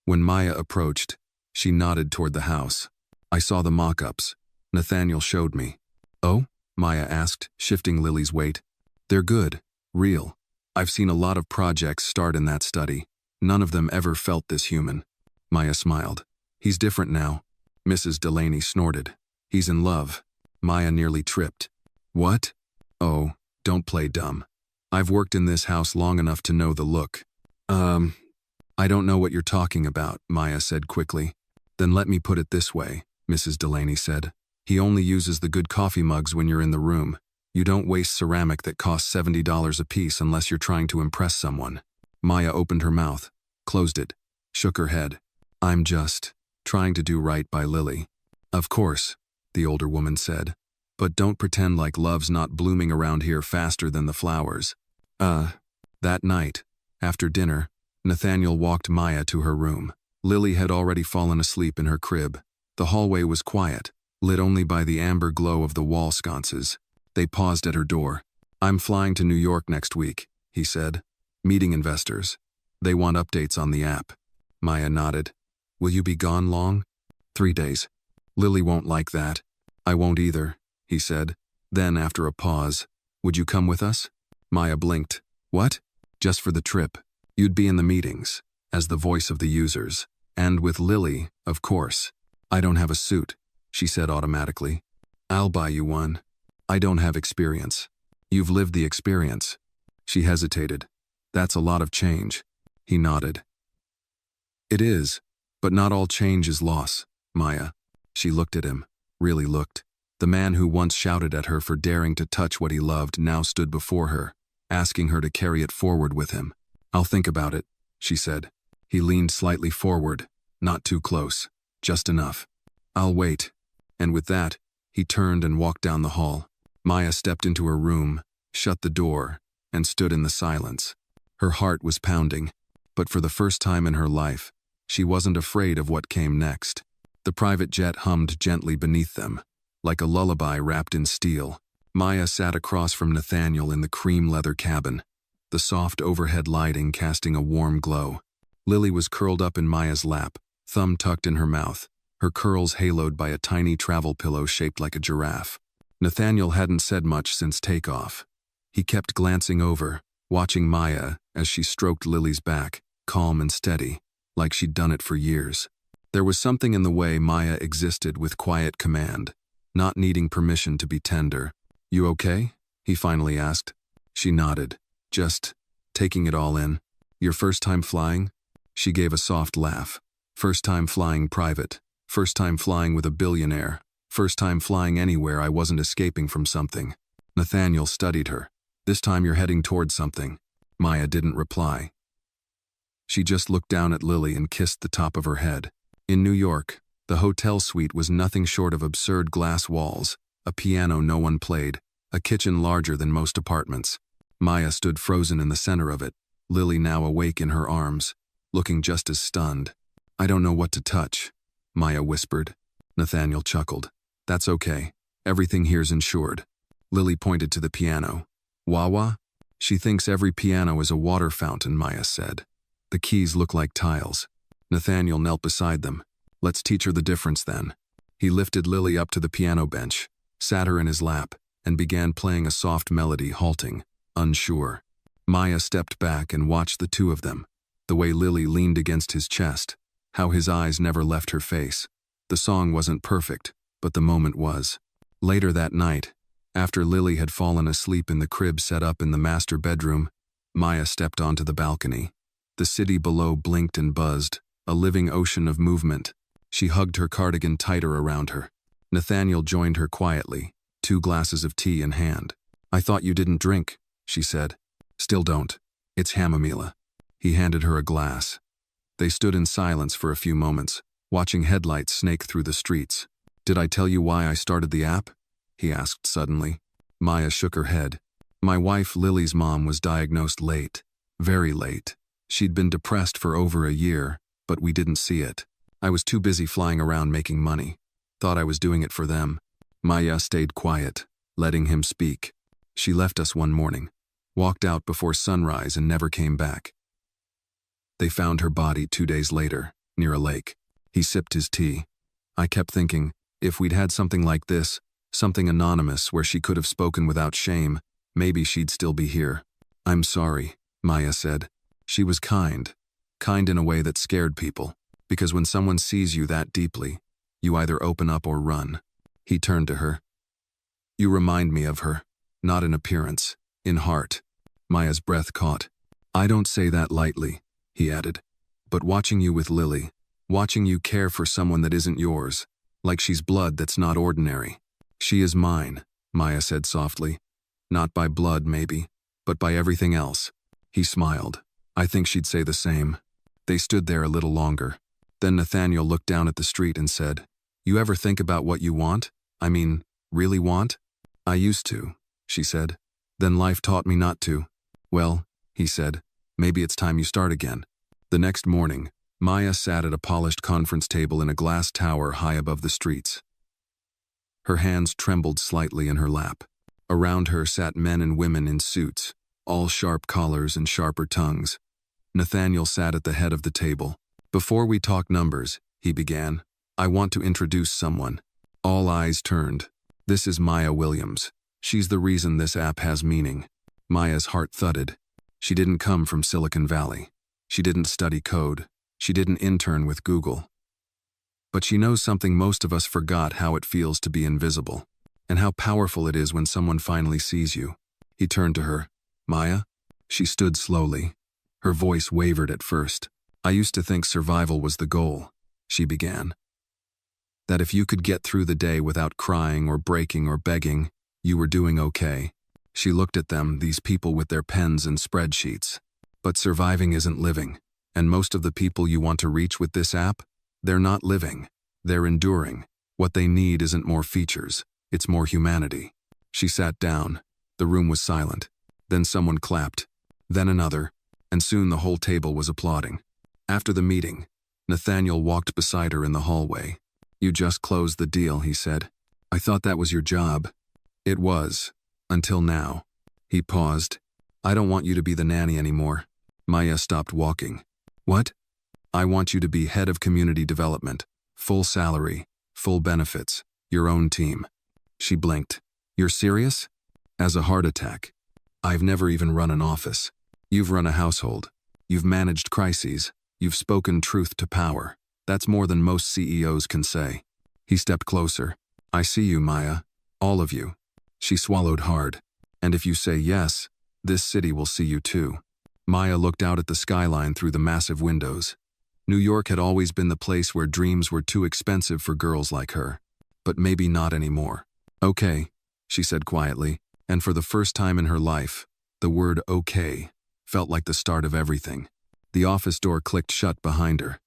When Maya approached, she nodded toward the house. I saw the mock-ups. Nathaniel showed me. Oh? Maya asked, shifting Lily's weight. They're good, real. I've seen a lot of projects start in that study. None of them ever felt this human. Maya smiled. He's different now. Mrs. Delaney snorted. He's in love. Maya nearly tripped. What? Oh, don't play dumb. I've worked in this house long enough to know the look. I don't know what you're talking about, Maya said quickly. Then let me put it this way, Mrs. Delaney said. He only uses the good coffee mugs when you're in the room. You don't waste ceramic that costs $70 a piece unless you're trying to impress someone. Maya opened her mouth, closed it, shook her head. I'm just trying to do right by Lily. Of course, the older woman said. But don't pretend like love's not blooming around here faster than the flowers. That night, after dinner, Nathaniel walked Maya to her room. Lily had already fallen asleep in her crib. The hallway was quiet, lit only by the amber glow of the wall sconces. They paused at her door. I'm flying to New York next week, he said. Meeting investors. They want updates on the app. Maya nodded. Will you be gone long? 3 days. Lily won't like that. I won't either, he said. Then, after a pause, would you come with us? Maya blinked. What? Just for the trip. You'd be in the meetings, as the voice of the users. And with Lily, of course. I don't have a suit, she said automatically. I'll buy you one. I don't have experience. You've lived the experience. She hesitated. That's a lot of change. He nodded. It is, but not all change is loss, Maya. She looked at him, really looked. The man who once shouted at her for daring to touch what he loved now stood before her, asking her to carry it forward with him. I'll think about it, she said. He leaned slightly forward, not too close, just enough. I'll wait. And with that, he turned and walked down the hall. Maya stepped into her room, shut the door, and stood in the silence. Her heart was pounding, but for the first time in her life, she wasn't afraid of what came next. The private jet hummed gently beneath them, like a lullaby wrapped in steel. Maya sat across from Nathaniel in the cream leather cabin, the soft overhead lighting casting a warm glow. Lily was curled up in Maya's lap, thumb tucked in her mouth, her curls haloed by a tiny travel pillow shaped like a giraffe. Nathaniel hadn't said much since takeoff. He kept glancing over, watching Maya as she stroked Lily's back, calm and steady, like she'd done it for years. There was something in the way Maya existed with quiet command, not needing permission to be tender. "You okay?" he finally asked. She nodded, just taking it all in. "Your first time flying?" She gave a soft laugh. "First time flying private. First time flying with a billionaire. First time flying anywhere I wasn't escaping from something." Nathaniel studied her. "This time you're heading towards something." Maya didn't reply. She just looked down at Lily and kissed the top of her head. In New York, the hotel suite was nothing short of absurd glass walls, a piano no one played, a kitchen larger than most apartments. Maya stood frozen in the center of it, Lily now awake in her arms, looking just as stunned. "I don't know what to touch," Maya whispered. Nathaniel chuckled. "That's okay. Everything here's insured." Lily pointed to the piano. "Wawa?" "She thinks every piano is a water fountain," Maya said. "The keys look like tiles." Nathaniel knelt beside them. "Let's teach her the difference then." He lifted Lily up to the piano bench, sat her in his lap, and began playing a soft melody, halting, unsure. Maya stepped back and watched the two of them, the way Lily leaned against his chest, how his eyes never left her face. The song wasn't perfect, but the moment was. Later that night, after Lily had fallen asleep in the crib set up in the master bedroom, Maya stepped onto the balcony. The city below blinked and buzzed, a living ocean of movement. She hugged her cardigan tighter around her. Nathaniel joined her quietly, 2 glasses of tea in hand. "I thought you didn't drink," she said. "Still don't. It's chamomile." He handed her a glass. They stood in silence for a few moments, watching headlights snake through the streets. "Did I tell you why I started the app?" he asked suddenly. Maya shook her head. "My wife, Lily's mom, was diagnosed late. Very late. She'd been depressed for over a year, but we didn't see it. I was too busy flying around making money. Thought I was doing it for them." Maya stayed quiet, letting him speak. "She left us one morning, walked out before sunrise and never came back. They found her body 2 days later, near a lake." He sipped his tea. "I kept thinking, if we'd had something like this, something anonymous where she could have spoken without shame, maybe she'd still be here." "I'm sorry," Maya said. She was kind in a way that scared people, because when someone sees you that deeply, you either open up or run. He turned to her. "You remind me of her, not in appearance, in heart." Maya's breath caught. "I don't say that lightly," he added. "But watching you with Lily, watching you care for someone that isn't yours, like she's blood that's not ordinary." "She is mine," Maya said softly. "Not by blood, maybe, but by everything else." He smiled. "I think she'd say the same." They stood there a little longer. Then Nathaniel looked down at the street and said, "You ever think about what you want? I mean, really want?" "I used to," she said. "Then life taught me not to." "Well," he said, "maybe it's time you start again." The next morning, Maya sat at a polished conference table in a glass tower high above the streets. Her hands trembled slightly in her lap. Around her sat men and women in suits, all sharp collars and sharper tongues. Nathaniel sat at the head of the table. "Before we talk numbers," he began, "I want to introduce someone." All eyes turned. "This is Maya Williams. She's the reason this app has meaning." Maya's heart thudded. She didn't come from Silicon Valley. She didn't study code. She didn't intern with Google. But she knows something most of us forgot: how it feels to be invisible, and how powerful it is when someone finally sees you. He turned to her. "Maya?" She stood slowly. Her voice wavered at first. "I used to think survival was the goal," she began. "That if you could get through the day without crying or breaking or begging, you were doing okay." She looked at them, these people with their pens and spreadsheets. "But surviving isn't living, and most of the people you want to reach with this app, they're not living. They're enduring. What they need isn't more features, it's more humanity." She sat down. The room was silent. Then someone clapped. Then another. And soon the whole table was applauding. After the meeting, Nathaniel walked beside her in the hallway. "You just closed the deal," he said. "I thought that was your job." "It was. Until now." He paused. "I don't want you to be the nanny anymore." Maya stopped walking. "What?" "I want you to be head of community development. Full salary, full benefits, your own team." She blinked. "You're serious?" "As a heart attack. I've never even run an office. You've run a household. You've managed crises. You've spoken truth to power. That's more than most CEOs can say. He stepped closer. I see you, Maya. All of you. She swallowed hard. And if you say yes, this city will see you too. Maya looked out at the skyline through the massive windows. New York had always been the place where dreams were too expensive for girls like her. But maybe not anymore. Okay, she said quietly, and for the first time in her life, the word okay felt like the start of everything. The office door clicked shut behind her.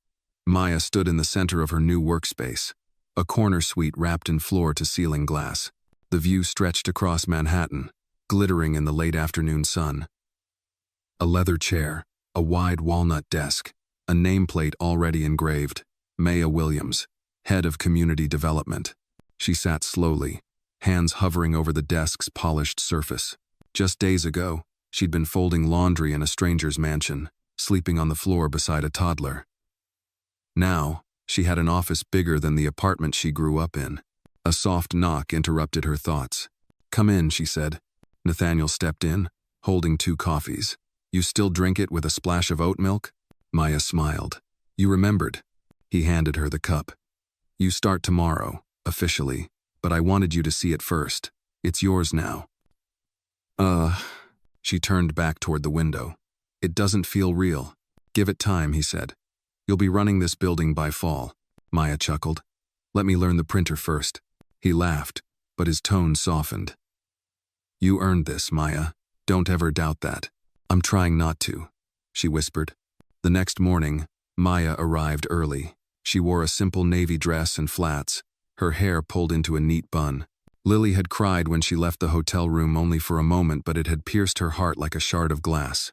Maya stood in the center of her new workspace, a corner suite wrapped in floor-to-ceiling glass. The view stretched across Manhattan, glittering in the late afternoon sun. A leather chair, a wide walnut desk, a nameplate already engraved, Maya Williams, head of community development. She sat slowly, hands hovering over the desk's polished surface. Just days ago, she'd been folding laundry in a stranger's mansion, sleeping on the floor beside a toddler. Now, she had an office bigger than the apartment she grew up in. A soft knock interrupted her thoughts. Come in, she said. Nathaniel stepped in, holding 2 coffees. You still drink it with a splash of oat milk? Maya smiled. You remembered. He handed her the cup. You start tomorrow, officially, but I wanted you to see it first. It's yours now. She turned back toward the window. It doesn't feel real. Give it time, he said. You'll be running this building by fall. Maya chuckled. Let me learn the printer first. He laughed, but his tone softened. You earned this, Maya. Don't ever doubt that. I'm trying not to, she whispered. The next morning, Maya arrived early. She wore a simple navy dress and flats, her hair pulled into a neat bun. Lily had cried when she left the hotel room only for a moment, but it had pierced her heart like a shard of glass.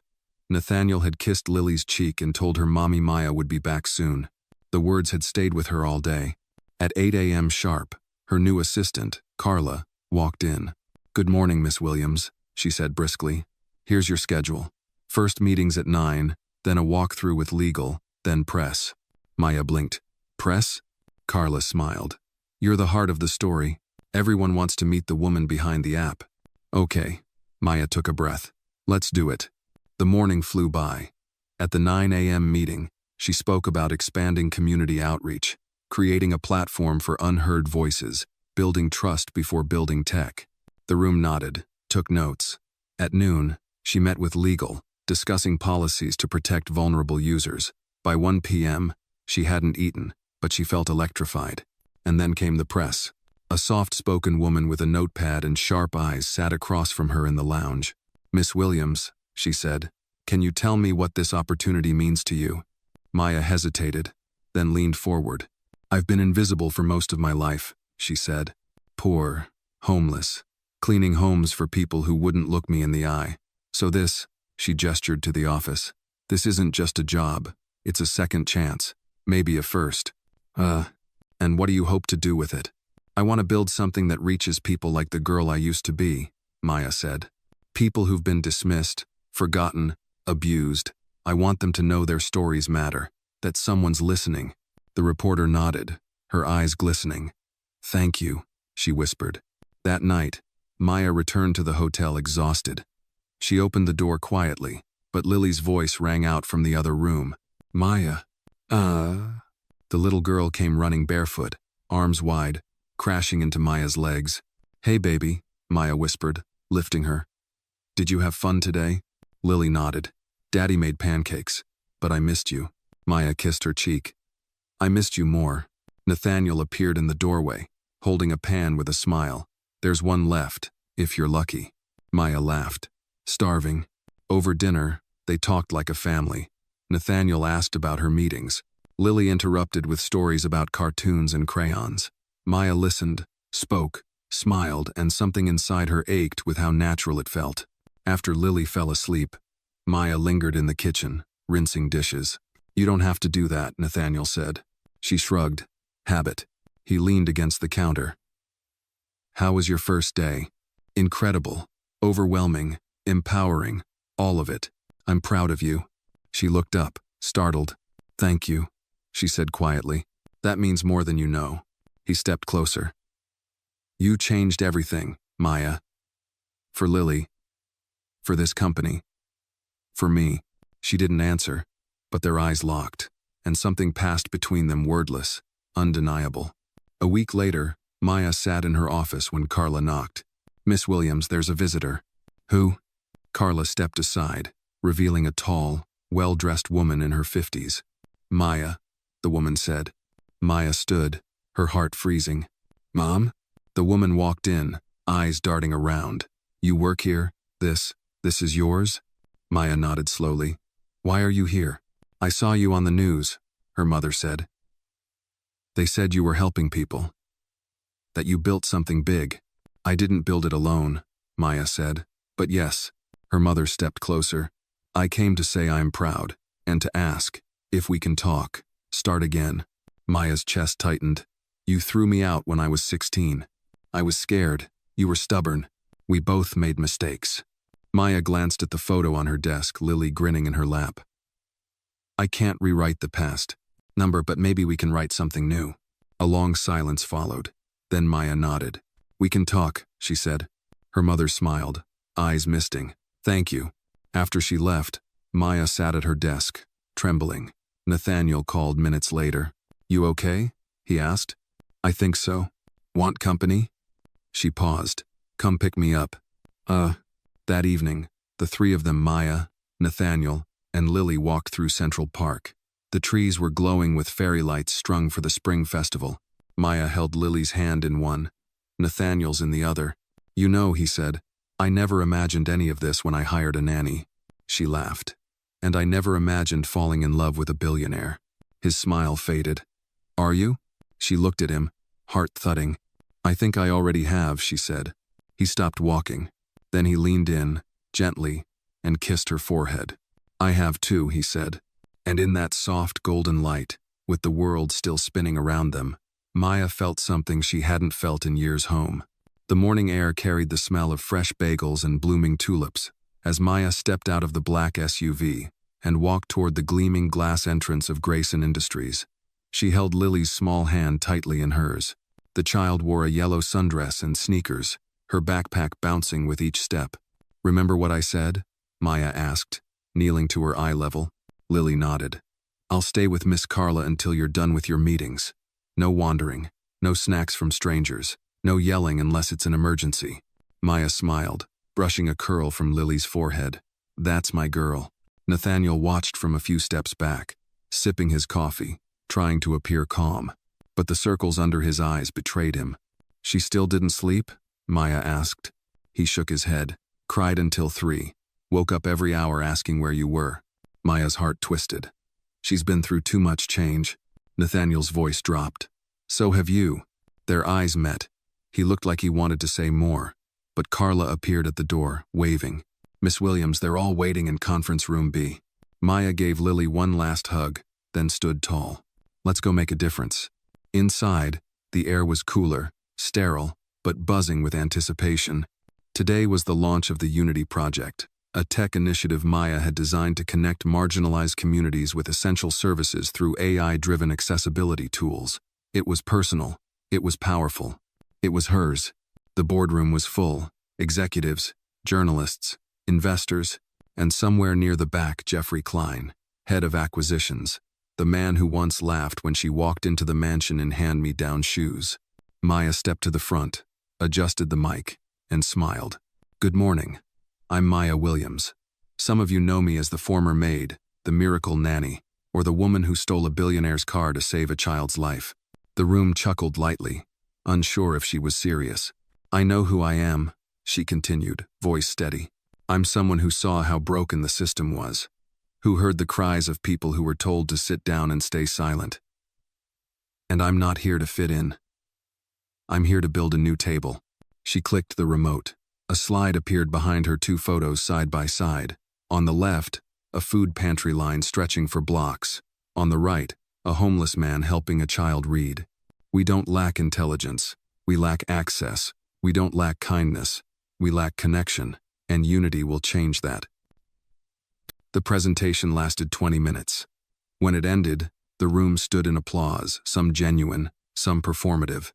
Nathaniel had kissed Lily's cheek and told her Mommy Maya would be back soon. The words had stayed with her all day. At 8 a.m. sharp, her new assistant, Carla, walked in. Good morning, Miss Williams, she said briskly. Here's your schedule. First meetings at 9, then a walkthrough with legal, then press. Maya blinked. Press? Carla smiled. You're the heart of the story. Everyone wants to meet the woman behind the app. Okay. Maya took a breath. Let's do it. The morning flew by. At the 9 a.m. meeting, she spoke about expanding community outreach, creating a platform for unheard voices, building trust before building tech. The room nodded, took notes. At noon, she met with legal, discussing policies to protect vulnerable users. By 1 p.m., she hadn't eaten, but she felt electrified. And then came the press. A soft-spoken woman with a notepad and sharp eyes sat across from her in the lounge. Miss Williams, she said, can you tell me what this opportunity means to you? Maya hesitated, then leaned forward. I've been invisible for most of my life, she said. Poor, homeless, cleaning homes for people who wouldn't look me in the eye. So this, she gestured to the office, this isn't just a job, it's a second chance, maybe a first. And what do you hope to do with it? I want to build something that reaches people like the girl I used to be, Maya said. People who've been dismissed, forgotten, abused. I want them to know their stories matter, that someone's listening. The reporter nodded, her eyes glistening. Thank you, she whispered. That night, Maya returned to the hotel exhausted. She opened the door quietly, but Lily's voice rang out from the other room. Maya. The little girl came running barefoot, arms wide, crashing into Maya's legs. Hey baby, Maya whispered, lifting her. Did you have fun today? Lily nodded. Daddy made pancakes, but I missed you. Maya kissed her cheek. I missed you more. Nathaniel appeared in the doorway, holding a pan with a smile. There's one left, if you're lucky. Maya laughed. Starving. Over dinner, they talked like a family. Nathaniel asked about her meetings. Lily interrupted with stories about cartoons and crayons. Maya listened, spoke, smiled, and something inside her ached with how natural it felt. After Lily fell asleep, Maya lingered in the kitchen, rinsing dishes. You don't have to do that, Nathaniel said. She shrugged. Habit. He leaned against the counter. How was your first day? Incredible. Overwhelming. Empowering. All of it. I'm proud of you. She looked up, startled. Thank you, she said quietly. That means more than you know. He stepped closer. You changed everything, Maya. For Lily. For this company. For me. She didn't answer, but their eyes locked, and something passed between them wordless, undeniable. A week later, Maya sat in her office when Carla knocked. "Miss Williams, there's a visitor." "Who?" Carla stepped aside, revealing a tall, well-dressed woman in her 50s. "Maya," the woman said. Maya stood, her heart freezing. "Mom?" The woman walked in, eyes darting around. "You work here? This is yours?" Maya nodded slowly. "Why are you here?" "I saw you on the news," her mother said. "They said you were helping people. That you built something big." "I didn't build it alone," Maya said. "But yes." Her mother stepped closer. "I came to say I'm proud, and to ask if we can talk. Start again." Maya's chest tightened. "You threw me out when I was 16. I was scared. You were stubborn. We both made mistakes." Maya glanced at the photo on her desk, Lily grinning in her lap. "I can't rewrite the past, but maybe we can write something new." A long silence followed. Then Maya nodded. "We can talk," she said. Her mother smiled, eyes misting. "Thank you." After she left, Maya sat at her desk, trembling. Nathaniel called minutes later. "You okay?" he asked. "I think so." "Want company?" She paused. "Come pick me up." That evening, the three of them, Maya, Nathaniel, and Lily, walked through Central Park. The trees were glowing with fairy lights strung for the spring festival. Maya held Lily's hand in one, Nathaniel's in the other. "You know," he said, "I never imagined any of this when I hired a nanny." She laughed. "And I never imagined falling in love with a billionaire." His smile faded. "Are you?" She looked at him, heart thudding. "I think I already have," she said. He stopped walking. Then he leaned in, gently, and kissed her forehead. "I have too," he said. And in that soft golden light, with the world still spinning around them, Maya felt something she hadn't felt in years home. The morning air carried the smell of fresh bagels and blooming tulips. As Maya stepped out of the black SUV and walked toward the gleaming glass entrance of Grayson Industries, she held Lily's small hand tightly in hers. The child wore a yellow sundress and sneakers, her backpack bouncing with each step. "Remember what I said?" Maya asked, kneeling to her eye level. Lily nodded. "I'll stay with Miss Carla until you're done with your meetings. No wandering, no snacks from strangers, no yelling unless it's an emergency." Maya smiled, brushing a curl from Lily's forehead. "That's my girl." Nathaniel watched from a few steps back, sipping his coffee, trying to appear calm. But the circles under his eyes betrayed him. "She still didn't sleep?" Maya asked. He shook his head. "Cried until 3. Woke up every hour asking where you were." Maya's heart twisted. "She's been through too much change." Nathaniel's voice dropped. "So have you." Their eyes met. He looked like he wanted to say more, but Carla appeared at the door, waving. "Miss Williams, they're all waiting in conference room B." Maya gave Lily one last hug, then stood tall. "Let's go make a difference." Inside, the air was cooler, sterile, but buzzing with anticipation. Today was the launch of the Unity Project, a tech initiative Maya had designed to connect marginalized communities with essential services through AI-driven accessibility tools. It was personal. It was powerful. It was hers. The boardroom was full. Executives, journalists, investors, and somewhere near the back, Jeffrey Klein, head of acquisitions, the man who once laughed when she walked into the mansion in hand-me-down shoes. Maya stepped to the front, adjusted the mic, and smiled. "Good morning. I'm Maya Williams. Some of you know me as the former maid, the miracle nanny, or the woman who stole a billionaire's car to save a child's life." The room chuckled lightly, unsure if she was serious. "I know who I am," she continued, voice steady. "I'm someone who saw how broken the system was, who heard the cries of people who were told to sit down and stay silent. And I'm not here to fit in. I'm here to build a new table." She clicked the remote. A slide appeared behind her, 2 photos side by side. On the left, a food pantry line stretching for blocks. On the right, a homeless man helping a child read. "We don't lack intelligence. We lack access. We don't lack kindness. We lack connection, and Unity will change that." The presentation lasted 20 minutes. When it ended, the room stood in applause, some genuine, some performative.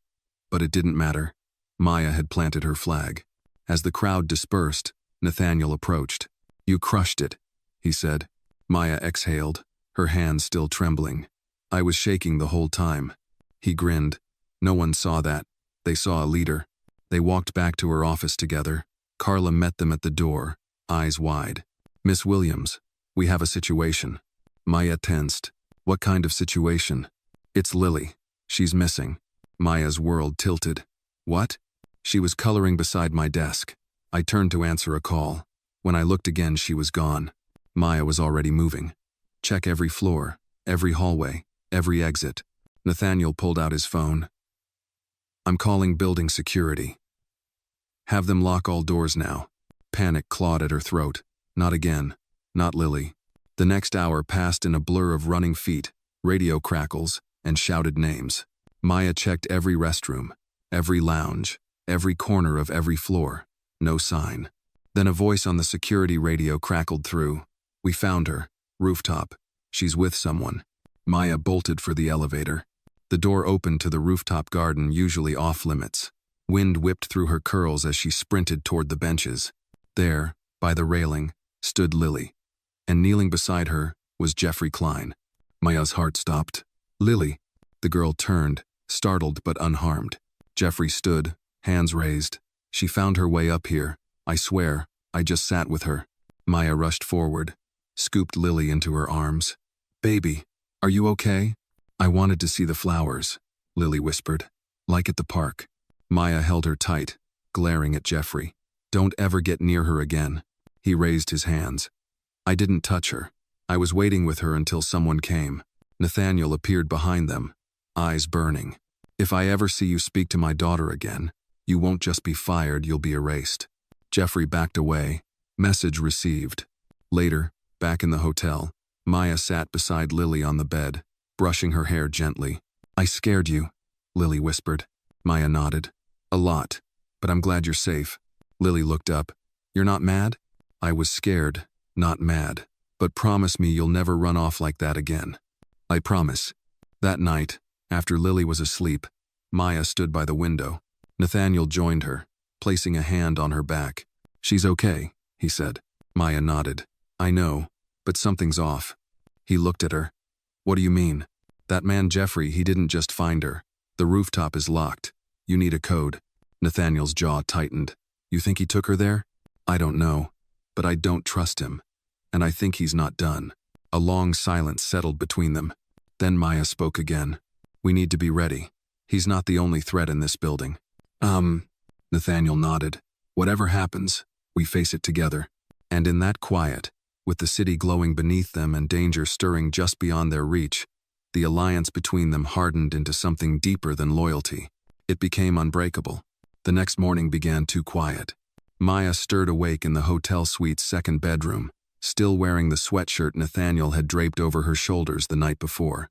But it didn't matter. Maya had planted her flag. As the crowd dispersed, Nathaniel approached. "You crushed it," he said. Maya exhaled, her hands still trembling. I was shaking the whole time. He grinned. No one saw that. They saw a leader. They walked back to her office together. Carla met them at the door, eyes wide. "Miss Williams, we have a situation." Maya tensed. "What kind of situation?" "It's Lily. She's missing." Maya's world tilted. "What?" She was coloring beside my desk. I turned to answer a call. When I looked again, she was gone. Maya was already moving. "Check every floor, every hallway, every exit." Nathaniel pulled out his phone. "I'm calling building security. Have them lock all doors now." Panic clawed at her throat. Not again. Not Lily. The next hour passed in a blur of running feet, radio crackles, and shouted names. Maya checked every restroom, every lounge, every corner of every floor. No sign. Then a voice on the security radio crackled through. "We found her. Rooftop. She's with someone." Maya bolted for the elevator. The door opened to the rooftop garden, usually off limits. Wind whipped through her curls as she sprinted toward the benches. There, by the railing, stood Lily. And kneeling beside her was Jeffrey Klein. Maya's heart stopped. "Lily." The girl turned, startled but unharmed. Jeffrey stood, hands raised. "She found her way up here. I swear, I just sat with her." Maya rushed forward, scooped Lily into her arms. "Baby, are you okay?" "I wanted to see the flowers," Lily whispered. "Like at the park." Maya held her tight, glaring at Jeffrey. "Don't ever get near her again." He raised his hands. "I didn't touch her. I was waiting with her until someone came." Nathaniel appeared behind them, eyes burning. "If I ever see you speak to my daughter again, you won't just be fired, you'll be erased." Jeffrey backed away. Message received. Later, back in the hotel, Maya sat beside Lily on the bed, brushing her hair gently. "I scared you," Lily whispered. Maya nodded. "A lot, but I'm glad you're safe." Lily looked up. "You're not mad?" "I was scared, not mad. But promise me you'll never run off like that again." "I promise." That night, after Lily was asleep, Maya stood by the window. Nathaniel joined her, placing a hand on her back. "She's okay," he said. Maya nodded. "I know, but something's off." He looked at her. "What do you mean?" "That man Jeffrey, he didn't just find her. The rooftop is locked. You need a code." Nathaniel's jaw tightened. "You think he took her there?" "I don't know, but I don't trust him. And I think he's not done." A long silence settled between them. Then Maya spoke again. "We need to be ready. He's not the only threat in this building." Nathaniel nodded. "Whatever happens, we face it together." And in that quiet, with the city glowing beneath them and danger stirring just beyond their reach, the alliance between them hardened into something deeper than loyalty. It became unbreakable. The next morning began too quiet. Maya stirred awake in the hotel suite's second bedroom, still wearing the sweatshirt Nathaniel had draped over her shoulders the night before.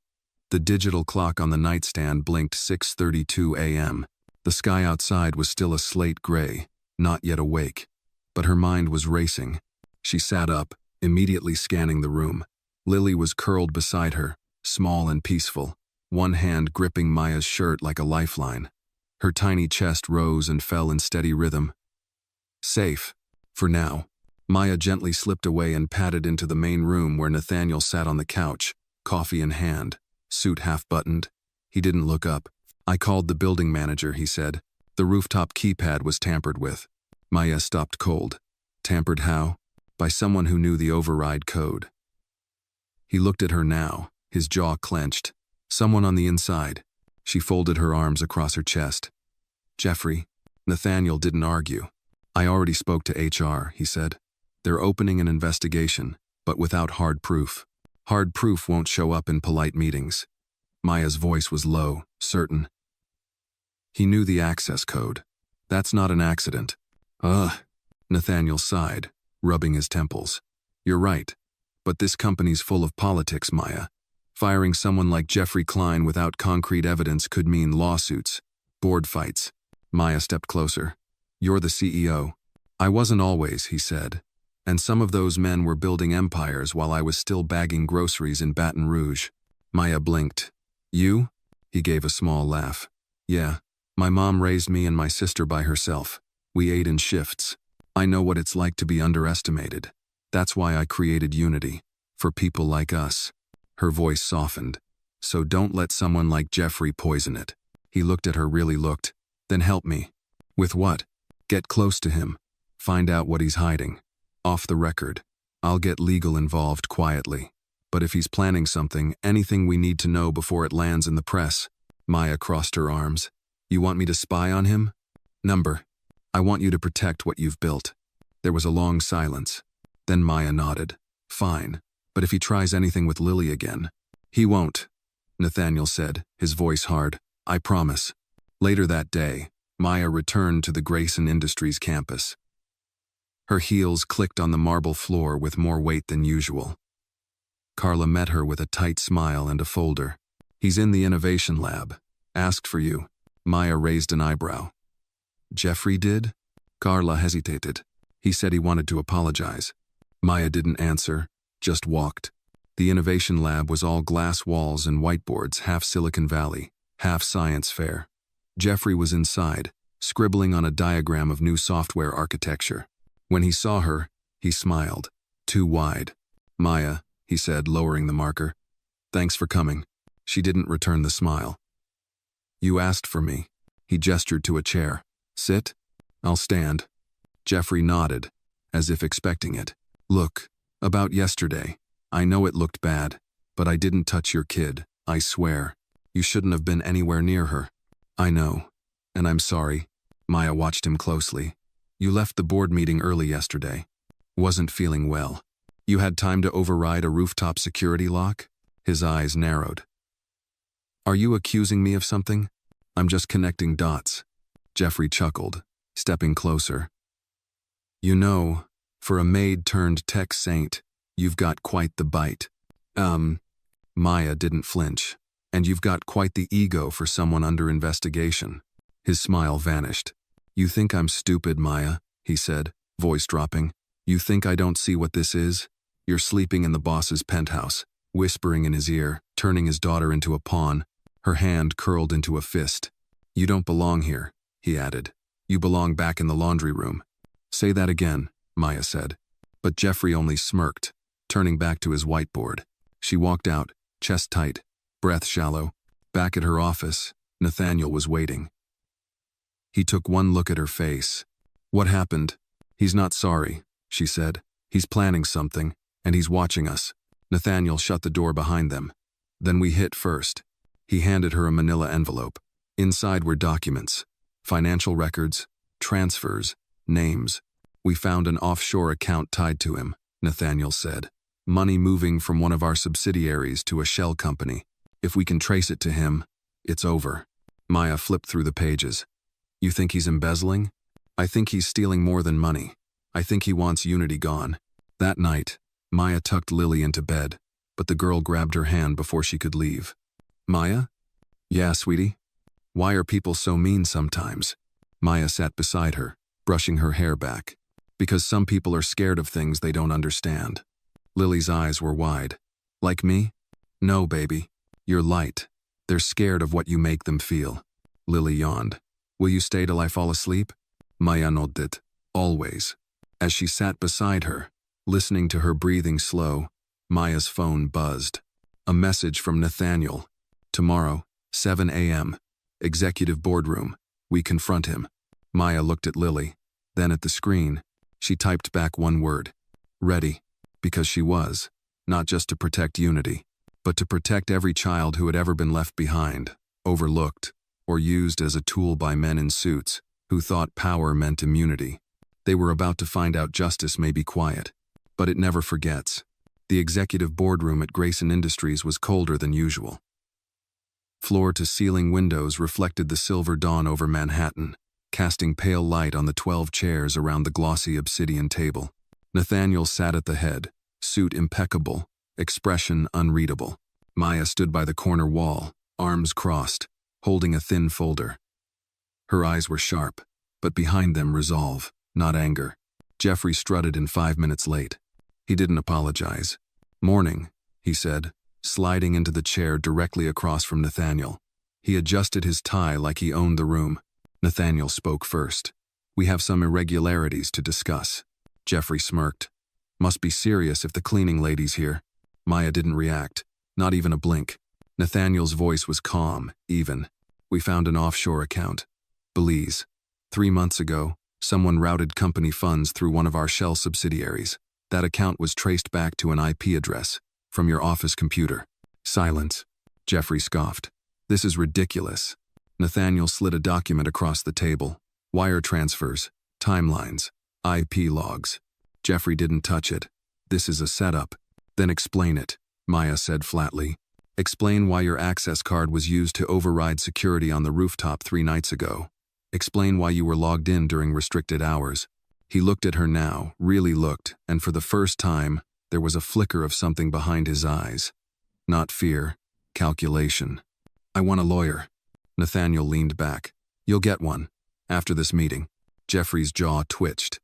The digital clock on the nightstand blinked 6:32 a.m. The sky outside was still a slate gray, not yet awake. But her mind was racing. She sat up, immediately scanning the room. Lily was curled beside her, small and peaceful, one hand gripping Maya's shirt like a lifeline. Her tiny chest rose and fell in steady rhythm. Safe, for now. Maya gently slipped away and padded into the main room where Nathaniel sat on the couch, coffee in hand, suit half-buttoned. He didn't look up. "I called the building manager," he said. "The rooftop keypad was tampered with." Maya stopped cold. "Tampered how?" "By someone who knew the override code." He looked at her now, his jaw clenched. "Someone on the inside." She folded her arms across her chest. "Jeffrey." Nathaniel didn't argue. "I already spoke to HR," he said. "They're opening an investigation, but without hard proof. Hard proof won't show up in polite meetings." Maya's voice was low, certain. "He knew the access code. That's not an accident." "Ugh," Nathaniel sighed, rubbing his temples. "You're right. But this company's full of politics, Maya. Firing someone like Jeffrey Klein without concrete evidence could mean lawsuits, board fights." Maya stepped closer. "You're the CEO." "I wasn't always," he said. "And some of those men were building empires while I was still bagging groceries in Baton Rouge." Maya blinked. "You?" He gave a small laugh. "Yeah. My mom raised me and my sister by herself. We ate in shifts. I know what it's like to be underestimated. That's why I created Unity. For people like us." Her voice softened. So don't let someone like Jeffrey poison it. He looked at her, really looked. Then help me. With what? Get close to him. Find out what he's hiding. Off the record. I'll get legal involved quietly. But if he's planning something, anything we need to know before it lands in the press. Maya crossed her arms. You want me to spy on him? Number. I want you to protect what you've built. There was a long silence. Then Maya nodded. Fine. But if he tries anything with Lily again. He won't, Nathaniel said, his voice hard. I promise. Later that day, Maya returned to the Grayson Industries campus. Her heels clicked on the marble floor with more weight than usual. Carla met her with a tight smile and a folder. He's in the innovation lab. Asked for you. Maya raised an eyebrow. Jeffrey did? Carla hesitated. He said he wanted to apologize. Maya didn't answer, just walked. The innovation lab was all glass walls and whiteboards, half Silicon Valley, half science fair. Jeffrey was inside, scribbling on a diagram of new software architecture. When he saw her, he smiled. Too wide. Maya, he said, lowering the marker. Thanks for coming. She didn't return the smile. You asked for me. He gestured to a chair. Sit. I'll stand. Jeffrey nodded, as if expecting it. Look, about yesterday. I know it looked bad, but I didn't touch your kid, I swear. You shouldn't have been anywhere near her. I know, and I'm sorry. Maya watched him closely. You left the board meeting early yesterday. Wasn't feeling well. You had time to override a rooftop security lock? His eyes narrowed. Are you accusing me of something? I'm just connecting dots. Jeffrey chuckled, stepping closer. You know, for a maid turned tech saint, you've got quite the bite. Maya didn't flinch. And you've got quite the ego for someone under investigation. His smile vanished. You think I'm stupid, Maya, he said, voice dropping. You think I don't see what this is? You're sleeping in the boss's penthouse, whispering in his ear, turning his daughter into a pawn, her hand curled into a fist. You don't belong here, he added. You belong back in the laundry room. Say that again, Maya said. But Jeffrey only smirked, turning back to his whiteboard. She walked out, chest tight, breath shallow. Back at her office, Nathaniel was waiting. He took one look at her face. What happened? He's not sorry, she said. He's planning something, and he's watching us. Nathaniel shut the door behind them. Then we hit first. He handed her a manila envelope. Inside were documents, financial records, transfers, names. We found an offshore account tied to him, Nathaniel said. Money moving from one of our subsidiaries to a shell company. If we can trace it to him, it's over. Maya flipped through the pages. You think he's embezzling? I think he's stealing more than money. I think he wants Unity gone. That night, Maya tucked Lily into bed, but the girl grabbed her hand before she could leave. Maya? Yeah, sweetie? Why are people so mean sometimes? Maya sat beside her, brushing her hair back. Because some people are scared of things they don't understand. Lily's eyes were wide. Like me? No, baby. You're light. They're scared of what you make them feel. Lily yawned. Will you stay till I fall asleep? Maya nodded. Always. As she sat beside her, listening to her breathing slow, Maya's phone buzzed. A message from Nathaniel. Tomorrow, 7 a.m. Executive boardroom. We confront him. Maya looked at Lily, then at the screen. She typed back one word. Ready. Because she was. Not just to protect Unity, but to protect every child who had ever been left behind, overlooked, or used as a tool by men in suits who thought power meant immunity. They were about to find out justice may be quiet, but it never forgets. The executive boardroom at Grayson Industries was colder than usual. Floor-to-ceiling windows reflected the silver dawn over Manhattan, casting pale light on the 12 chairs around the glossy obsidian table. Nathaniel sat at the head, suit impeccable, expression unreadable. Maya stood by the corner wall, arms crossed, holding a thin folder. Her eyes were sharp, but behind them resolve, not anger. Jeffrey strutted in 5 minutes late. He didn't apologize. Morning, he said, sliding into the chair directly across from Nathaniel. He adjusted his tie like he owned the room. Nathaniel spoke first. We have some irregularities to discuss. Jeffrey smirked. Must be serious if the cleaning lady's here. Maya didn't react, not even a blink. Nathaniel's voice was calm, even. We found an offshore account. Belize. 3 months ago, someone routed company funds through one of our shell subsidiaries. That account was traced back to an IP address from your office computer. Silence. Jeffrey scoffed. This is ridiculous. Nathaniel slid a document across the table. Wire transfers, timelines, IP logs. Jeffrey didn't touch it. This is a setup. Then explain it, Maya said flatly. Explain why your access card was used to override security on the rooftop 3 nights ago. Explain why you were logged in during restricted hours. He looked at her now, really looked, and for the first time, there was a flicker of something behind his eyes. Not fear, calculation. I want a lawyer. Nathaniel leaned back. You'll get one. After this meeting. Jeffrey's jaw twitched.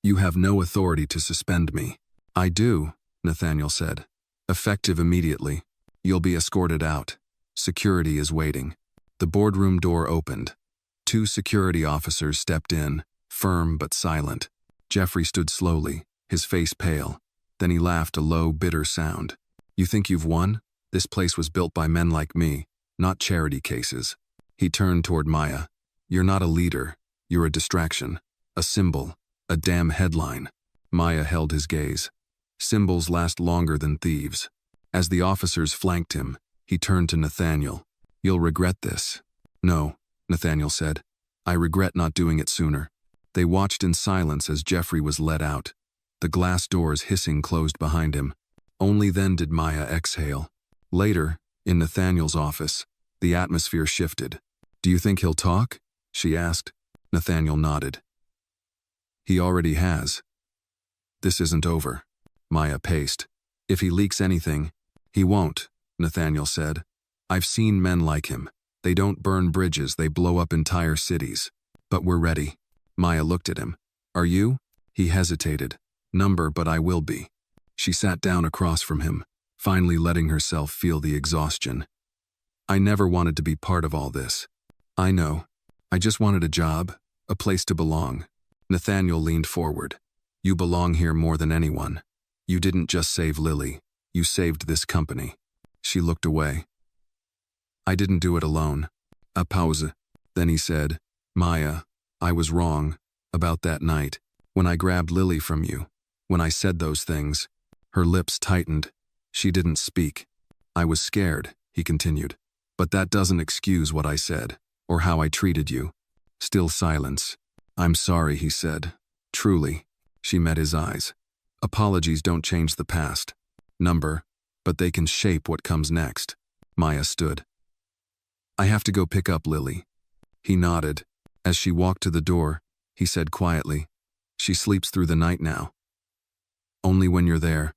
You have no authority to suspend me. I do, Nathaniel said. Effective immediately. You'll be escorted out. Security is waiting. The boardroom door opened. 2 security officers stepped in, firm but silent. Jeffrey stood slowly, his face pale. Then he laughed a low, bitter sound. You think you've won? This place was built by men like me, not charity cases. He turned toward Maya. You're not a leader. You're a distraction. A symbol. A damn headline. Maya held his gaze. Symbols last longer than thieves. As the officers flanked him, he turned to Nathaniel. You'll regret this. No, Nathaniel said. I regret not doing it sooner. They watched in silence as Jeffrey was led out. The glass doors hissing closed behind him. Only then did Maya exhale. Later, in Nathaniel's office, the atmosphere shifted. Do you think he'll talk? She asked. Nathaniel nodded. He already has. This isn't over. Maya paced. If he leaks anything, he won't, Nathaniel said. I've seen men like him. They don't burn bridges, they blow up entire cities. But we're ready. Maya looked at him. Are you? He hesitated. Number, but I will be. She sat down across from him, finally letting herself feel the exhaustion. I never wanted to be part of all this. I know. I just wanted a job, a place to belong. Nathaniel leaned forward. You belong here more than anyone. You didn't just save Lily. You saved this company. She looked away. I didn't do it alone. A pause. Then he said, Maya, I was wrong about that night when I grabbed Lily from you. When I said those things, her lips tightened. She didn't speak. I was scared, he continued. But that doesn't excuse what I said, or how I treated you. Still silence. I'm sorry, he said. Truly. She met his eyes. Apologies don't change the past. Number, but they can shape what comes next. Maya stood. I have to go pick up Lily. He nodded. As she walked to the door, he said quietly, she sleeps through the night now. Only when you're there.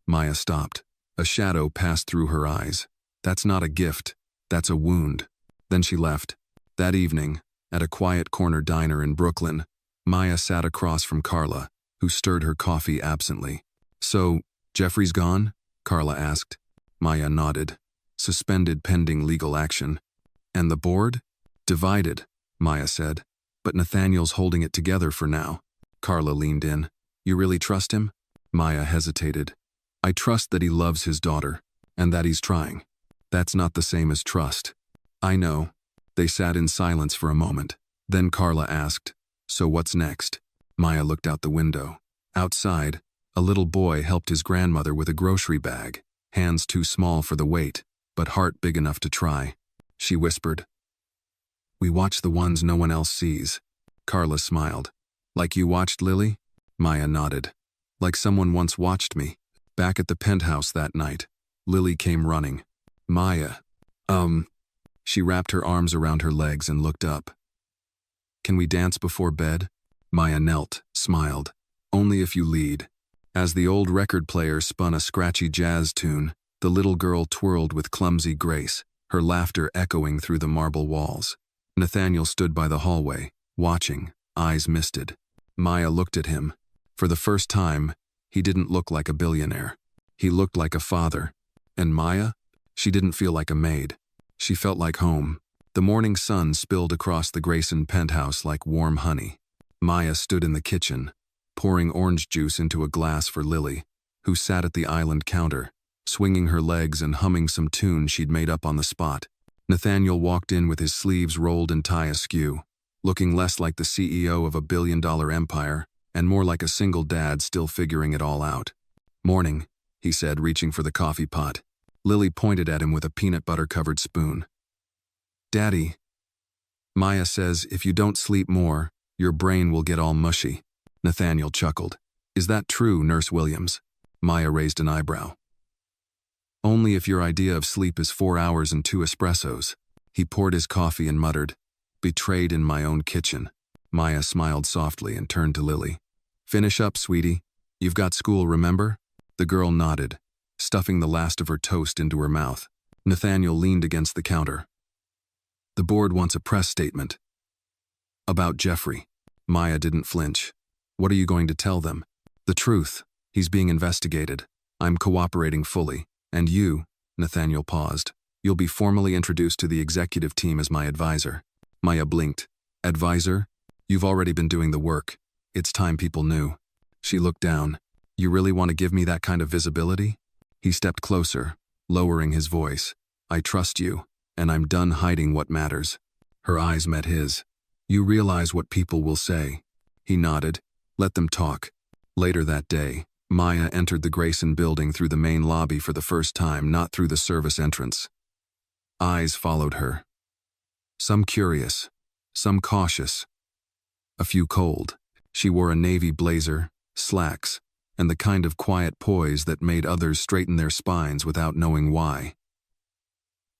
Maya stopped. A shadow passed through her eyes. That's not a gift. That's a wound. Then she left. That evening, at a quiet corner diner in Brooklyn, Maya sat across from Carla, who stirred her coffee absently. So, Jeffrey's gone? Carla asked. Maya nodded. Suspended pending legal action. And the board? Divided, Maya said. But Nathaniel's holding it together for now. Carla leaned in. You really trust him? Maya hesitated. I trust that he loves his daughter, and that he's trying. That's not the same as trust. I know. They sat in silence for a moment. Then Carla asked, so what's next? Maya looked out the window. Outside, a little boy helped his grandmother with a grocery bag, hands too small for the weight, but heart big enough to try. She whispered, we watch the ones no one else sees. Carla smiled. Like you watched Lily? Maya nodded. Like someone once watched me. Back at the penthouse that night, Lily came running. Maya. She wrapped her arms around her legs and looked up. Can we dance before bed? Maya knelt, smiled. Only if you lead. As the old record player spun a scratchy jazz tune, the little girl twirled with clumsy grace, her laughter echoing through the marble walls. Nathaniel stood by the hallway, watching, eyes misted. Maya looked at him. For the first time, he didn't look like a billionaire. He looked like a father. And Maya? She didn't feel like a maid. She felt like home. The morning sun spilled across the Grayson penthouse like warm honey. Maya stood in the kitchen, pouring orange juice into a glass for Lily, who sat at the island counter, swinging her legs and humming some tune she'd made up on the spot. Nathaniel walked in with his sleeves rolled and tie askew, looking less like the CEO of a billion-dollar empire and more like a single dad still figuring it all out. "Morning," he said, reaching for the coffee pot. Lily pointed at him with a peanut butter-covered spoon. "Daddy, Maya says if you don't sleep more, your brain will get all mushy." Nathaniel chuckled. "Is that true, Nurse Williams?" Maya raised an eyebrow. "Only if your idea of sleep is 4 hours and 2 espressos." He poured his coffee and muttered, "Betrayed in my own kitchen." Maya smiled softly and turned to Lily. "Finish up, sweetie. You've got school, remember?" The girl nodded, stuffing the last of her toast into her mouth. Nathaniel leaned against the counter. "The board wants a press statement." "About Jeffrey." Maya didn't flinch. "What are you going to tell them?" "The truth. He's being investigated. I'm cooperating fully. And you," Nathaniel paused, "you'll be formally introduced to the executive team as my advisor." Maya blinked. "Advisor? You've already been doing the work. It's time people knew." She looked down. "You really want to give me that kind of visibility?" He stepped closer, lowering his voice. "I trust you, and I'm done hiding what matters." Her eyes met his. "You realize what people will say." He nodded. "Let them talk." Later that day, Maya entered the Grayson building through the main lobby for the first time, not through the service entrance. Eyes followed her. Some curious, some cautious, a few cold. She wore a navy blazer, slacks, and the kind of quiet poise that made others straighten their spines without knowing why.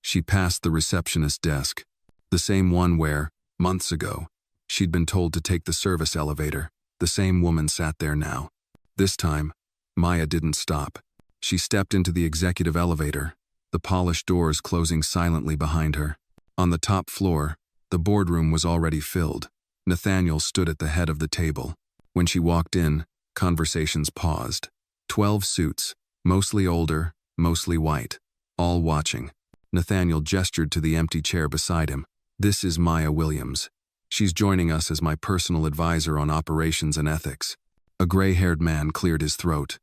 She passed the receptionist desk, the same one where, months ago, she'd been told to take the service elevator. The same woman sat there now. This time, Maya didn't stop. She stepped into the executive elevator, the polished doors closing silently behind her. On the top floor, the boardroom was already filled. Nathaniel stood at the head of the table. When she walked in, conversations paused. 12 suits, mostly older, mostly white, all watching. Nathaniel gestured to the empty chair beside him. "This is Maya Williams. She's joining us as my personal advisor on operations and ethics." A gray-haired man cleared his throat.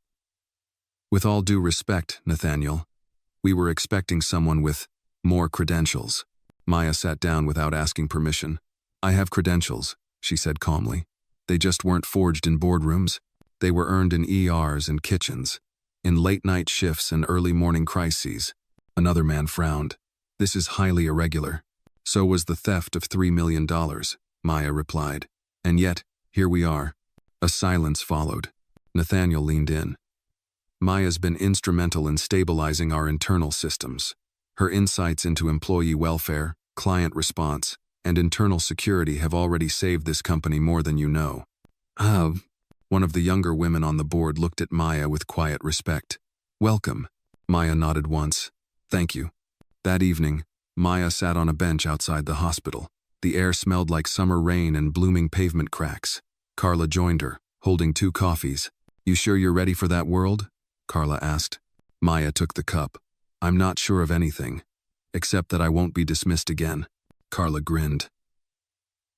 "With all due respect, Nathaniel, we were expecting someone with more credentials." Maya sat down without asking permission. "I have credentials," she said calmly. "They just weren't forged in boardrooms. They were earned in ERs and kitchens, in late-night shifts and early morning crises." Another man frowned. "This is highly irregular." "So was the theft of $3 million, Maya replied. "And yet, here we are." A silence followed. Nathaniel leaned in. "Maya's been instrumental in stabilizing our internal systems. Her insights into employee welfare, client response, and internal security have already saved this company more than you know." One of the younger women on the board looked at Maya with quiet respect. "Welcome." Maya nodded once. "Thank you." That evening, Maya sat on a bench outside the hospital. The air smelled like summer rain and blooming pavement cracks. Carla joined her, holding 2 coffees. "You sure you're ready for that world?" Carla asked. Maya took the cup. "I'm not sure of anything, except that I won't be dismissed again." Carla grinned.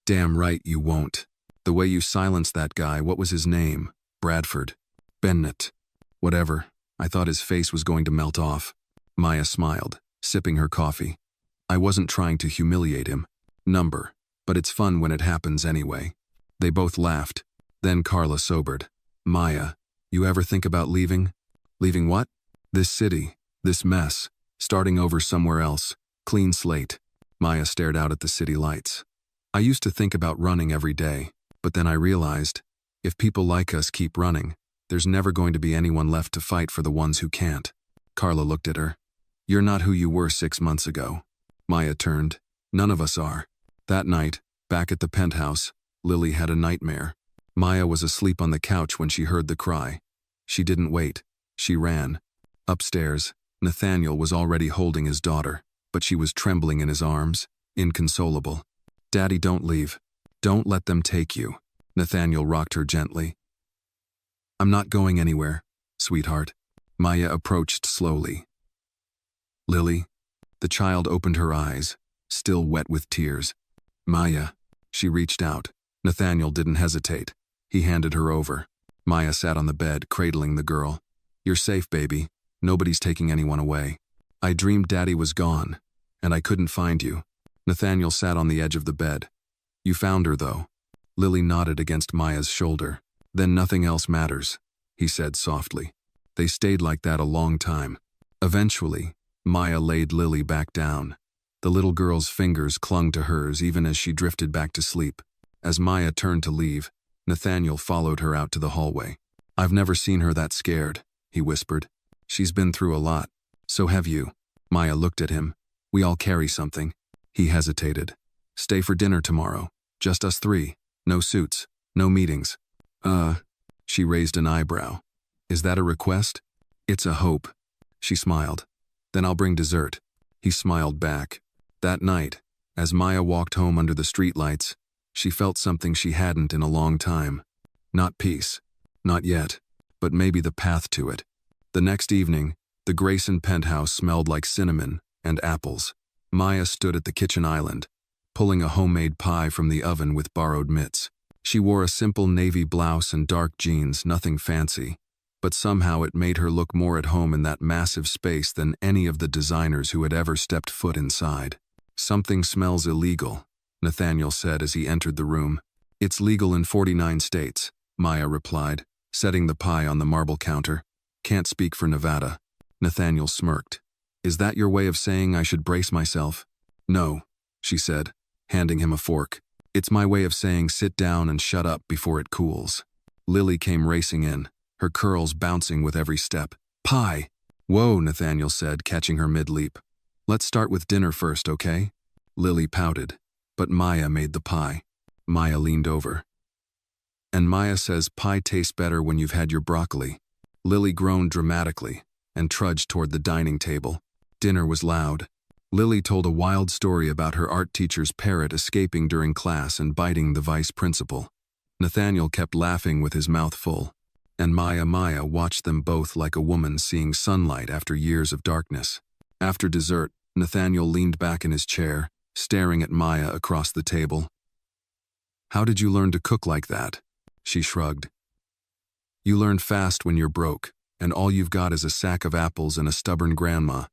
"Damn right you won't. The way you silenced that guy, what was his name? Bradford? Bennett? Whatever. I thought his face was going to melt off." Maya smiled, sipping her coffee. "I wasn't trying to humiliate him. But it's fun when it happens anyway." They both laughed. Then Carla sobered. "Maya, you ever think about leaving?" "Leaving what?" "This city, this mess, starting over somewhere else, clean slate." Maya stared out at the city lights. "I used to think about running every day, but then I realized, if people like us keep running, there's never going to be anyone left to fight for the ones who can't." Carla looked at her. "You're not who you were 6 months ago." Maya turned. "None of us are." That night, back at the penthouse, Lily had a nightmare. Maya was asleep on the couch when she heard the cry. She didn't wait. She ran. Upstairs, Nathaniel was already holding his daughter, but she was trembling in his arms, inconsolable. "Daddy, don't leave. Don't let them take you." Nathaniel rocked her gently. "I'm not going anywhere, sweetheart." Maya approached slowly. "Lily?" The child opened her eyes, still wet with tears. "Maya." She reached out. Nathaniel didn't hesitate. He handed her over. Maya sat on the bed, cradling the girl. "You're safe, baby. Nobody's taking anyone away. I dreamed Daddy was gone, and I couldn't find you. Nathaniel sat on the edge of the bed. You found her, though. Lily nodded against Maya's shoulder. Then nothing else matters, he said softly. They stayed like that a long time. Eventually, Maya laid Lily back down. The little girl's fingers clung to hers even as she drifted back to sleep. As Maya turned to leave, Nathaniel followed her out to the hallway. I've never seen her that scared, he whispered. She's been through a lot. So have you. Maya looked at him. We all carry something. He hesitated. Stay for dinner tomorrow. Just us three. No suits. No meetings. She raised an eyebrow. Is that a request? It's a hope. She smiled. Then I'll bring dessert. He smiled back. That night, as Maya walked home under the streetlights, she felt something she hadn't in a long time. Not peace. Not yet. But maybe the path to it. The next evening, the Grayson penthouse smelled like cinnamon and apples. Maya stood at the kitchen island, pulling a homemade pie from the oven with borrowed mitts. She wore a simple navy blouse and dark jeans, nothing fancy, but somehow it made her look more at home in that massive space than any of the designers who had ever stepped foot inside. Something smells illegal, Nathaniel said as he entered the room. It's legal in 49 states, Maya replied, setting the pie on the marble counter. Can't speak for Nevada. Nathaniel smirked. Is that your way of saying I should brace myself? No, she said, handing him a fork. It's my way of saying sit down and shut up before it cools. Lily came racing in, her curls bouncing with every step. Pie! Whoa, Nathaniel said, catching her mid-leap. Let's start with dinner first, okay? Lily pouted, but Maya made the pie. Maya leaned over. And Maya says pie tastes better when you've had your broccoli. Lily groaned dramatically and trudged toward the dining table. Dinner was loud. Lily told a wild story about her art teacher's parrot escaping during class and biting the vice principal. Nathaniel kept laughing with his mouth full, and Maya watched them both like a woman seeing sunlight after years of darkness. After dessert, Nathaniel leaned back in his chair, staring at Maya across the table. How did you learn to cook like that? She shrugged. You learn fast when you're broke, and all you've got is a sack of apples and a stubborn grandma.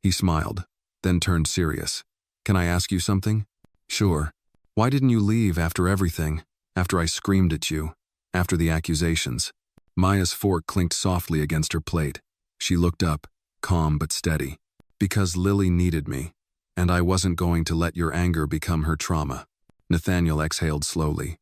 He smiled, then turned serious. Can I ask you something? Sure. Why didn't you leave after everything? After I screamed at you? After the accusations? Maya's fork clinked softly against her plate. She looked up, calm but steady. Because Lily needed me, and I wasn't going to let your anger become her trauma. Nathaniel exhaled slowly.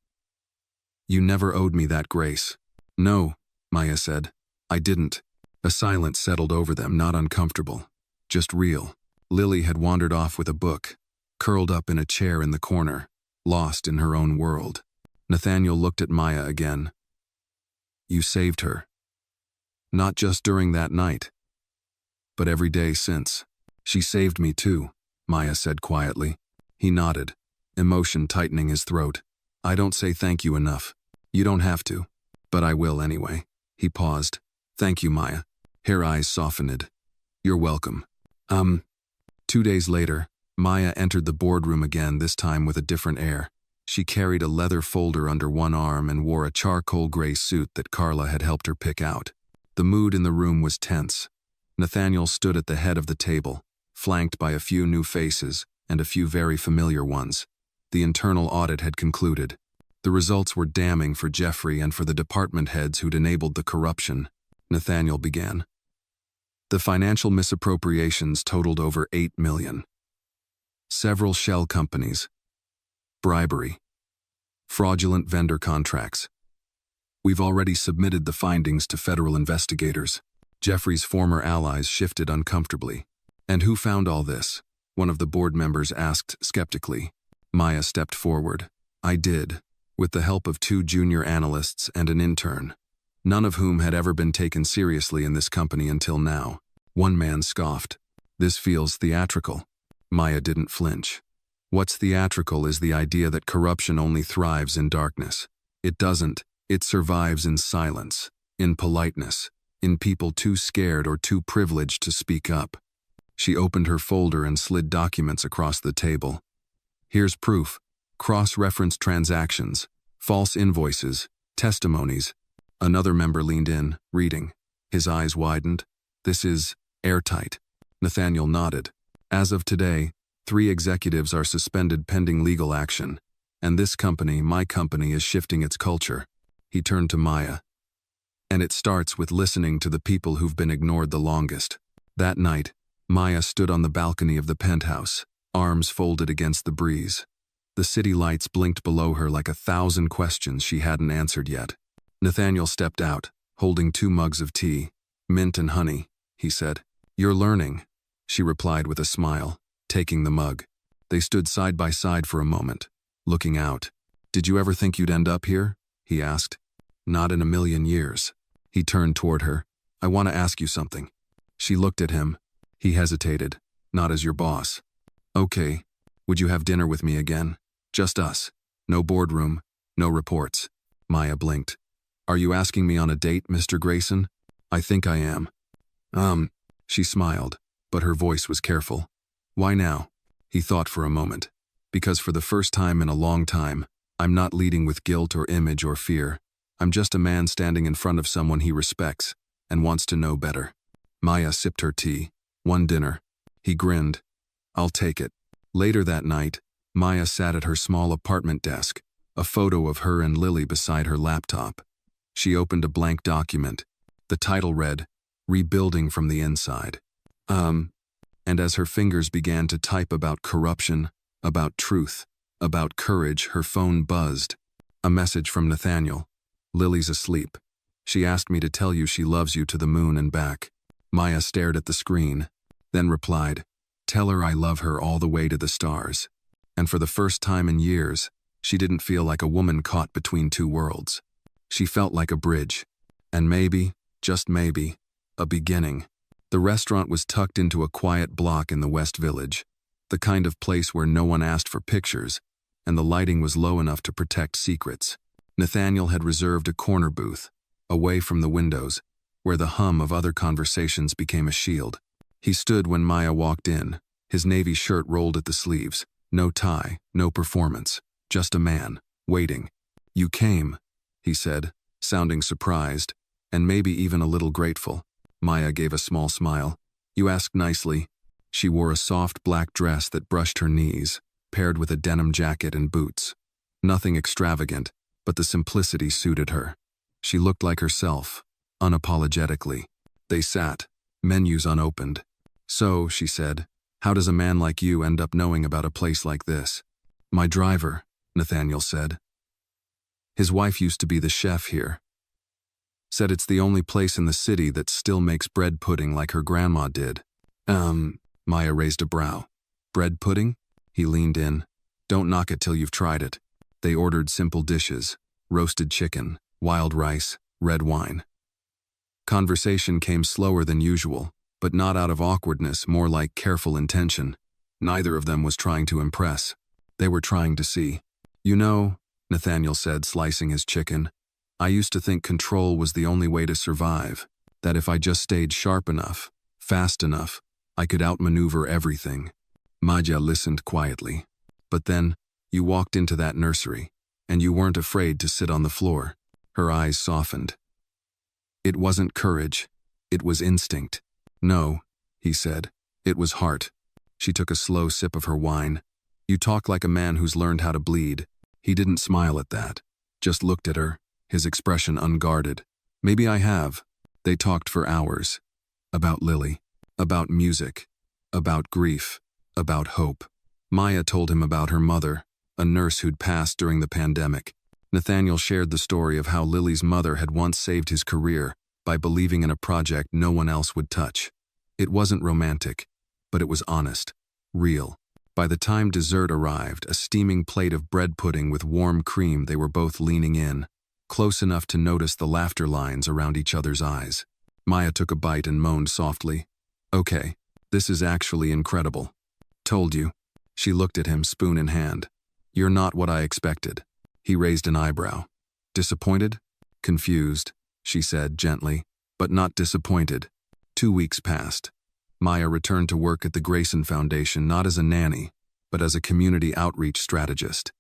You never owed me that grace. No, Maya said. I didn't. A silence settled over them, not uncomfortable. Just real. Lily had wandered off with a book, curled up in a chair in the corner, lost in her own world. Nathaniel looked at Maya again. You saved her. Not just during that night, but every day since. She saved me too, Maya said quietly. He nodded, emotion tightening his throat. I don't say thank you enough. You don't have to, but I will anyway. He paused. Thank you, Maya. Her eyes softened. You're welcome. 2 days later, Maya entered the boardroom again, this time with a different air. She carried a leather folder under one arm and wore a charcoal gray suit that Carla had helped her pick out. The mood in the room was tense. Nathaniel stood at the head of the table, flanked by a few new faces and a few very familiar ones. The internal audit had concluded. The results were damning for Jeffrey and for the department heads who'd enabled the corruption. Nathaniel began. The financial misappropriations totaled over $8 million. Several shell companies. Bribery. Fraudulent vendor contracts. We've already submitted the findings to federal investigators. Jeffrey's former allies shifted uncomfortably. And who found all this? One of the board members asked skeptically. Maya stepped forward. I did, with the help of 2 junior analysts and an intern, none of whom had ever been taken seriously in this company until now. One man scoffed. This feels theatrical. Maya didn't flinch. What's theatrical is the idea that corruption only thrives in darkness. It doesn't. It survives in silence, in politeness, in people too scared or too privileged to speak up. She opened her folder and slid documents across the table. Here's proof. Cross-reference transactions, false invoices, testimonies. Another member leaned in, reading. His eyes widened. This is airtight. Nathaniel nodded. As of today, 3 executives are suspended pending legal action. And this company, my company, is shifting its culture. He turned to Maya. And it starts with listening to the people who've been ignored the longest. That night, Maya stood on the balcony of the penthouse, arms folded against the breeze. The city lights blinked below her like 1,000 questions she hadn't answered yet. Nathaniel stepped out, holding 2 mugs of tea. Mint and honey, he said. You're learning, she replied with a smile, taking the mug. They stood side by side for a moment, looking out. Did you ever think you'd end up here? He asked. Not in a million years. He turned toward her. I want to ask you something. She looked at him. He hesitated. Not as your boss. Okay. Would you have dinner with me again? Just us. No boardroom. No reports. Maya blinked. Are you asking me on a date, Mr. Grayson? I think I am. She smiled, but her voice was careful. Why now? He thought for a moment. Because for the first time in a long time, I'm not leading with guilt or image or fear. I'm just a man standing in front of someone he respects and wants to know better. Maya sipped her tea. One dinner. He grinned. I'll take it. Later that night, Maya sat at her small apartment desk, a photo of her and Lily beside her laptop. She opened a blank document. The title read, Rebuilding from the Inside. And as her fingers began to type about corruption, about truth, about courage, her phone buzzed. A message from Nathaniel. Lily's asleep. She asked me to tell you she loves you to the moon and back. Maya stared at the screen, then replied, Tell her I love her all the way to the stars. And for the first time in years, she didn't feel like a woman caught between 2 worlds. She felt like a bridge. And maybe, just maybe, a beginning. The restaurant was tucked into a quiet block in the West Village, the kind of place where no one asked for pictures, and the lighting was low enough to protect secrets. Nathaniel had reserved a corner booth, away from the windows, where the hum of other conversations became a shield. He stood when Maya walked in, his navy shirt rolled at the sleeves, no tie, no performance, just a man, waiting. You came, he said, sounding surprised, and maybe even a little grateful. Maya gave a small smile. You asked nicely. She wore a soft black dress that brushed her knees, paired with a denim jacket and boots. Nothing extravagant, but the simplicity suited her. She looked like herself, unapologetically. They sat, menus unopened. So, she said, how does a man like you end up knowing about a place like this? My driver, Nathaniel said. His wife used to be the chef here. Said it's the only place in the city that still makes bread pudding like her grandma did. Maya raised a brow. Bread pudding? He leaned in. Don't knock it till you've tried it. They ordered simple dishes, roasted chicken, wild rice, red wine. Conversation came slower than usual, but not out of awkwardness, more like careful intention. Neither of them was trying to impress. They were trying to see. You know, Nathaniel said, slicing his chicken, I used to think control was the only way to survive, that if I just stayed sharp enough, fast enough, I could outmaneuver everything. Maya listened quietly. But then, you walked into that nursery, and you weren't afraid to sit on the floor. Her eyes softened. It wasn't courage. It was instinct. No, he said. It was heart. She took a slow sip of her wine. You talk like a man who's learned how to bleed. He didn't smile at that. Just looked at her, his expression unguarded. Maybe I have. They talked for hours. About Lily. About music. About grief. About hope. Maya told him about her mother, a nurse who'd passed during the pandemic. Nathaniel shared the story of how Lily's mother had once saved his career by believing in a project no one else would touch. It wasn't romantic, but it was honest, real. By the time dessert arrived, a steaming plate of bread pudding with warm cream, they were both leaning in, close enough to notice the laughter lines around each other's eyes. Maya took a bite and moaned softly. Okay, this is actually incredible. Told you. She looked at him, spoon in hand. You're not what I expected. He raised an eyebrow. Disappointed? Confused, she said gently, but not disappointed. 2 weeks passed. Maya returned to work at the Grayson Foundation not as a nanny, but as a community outreach strategist.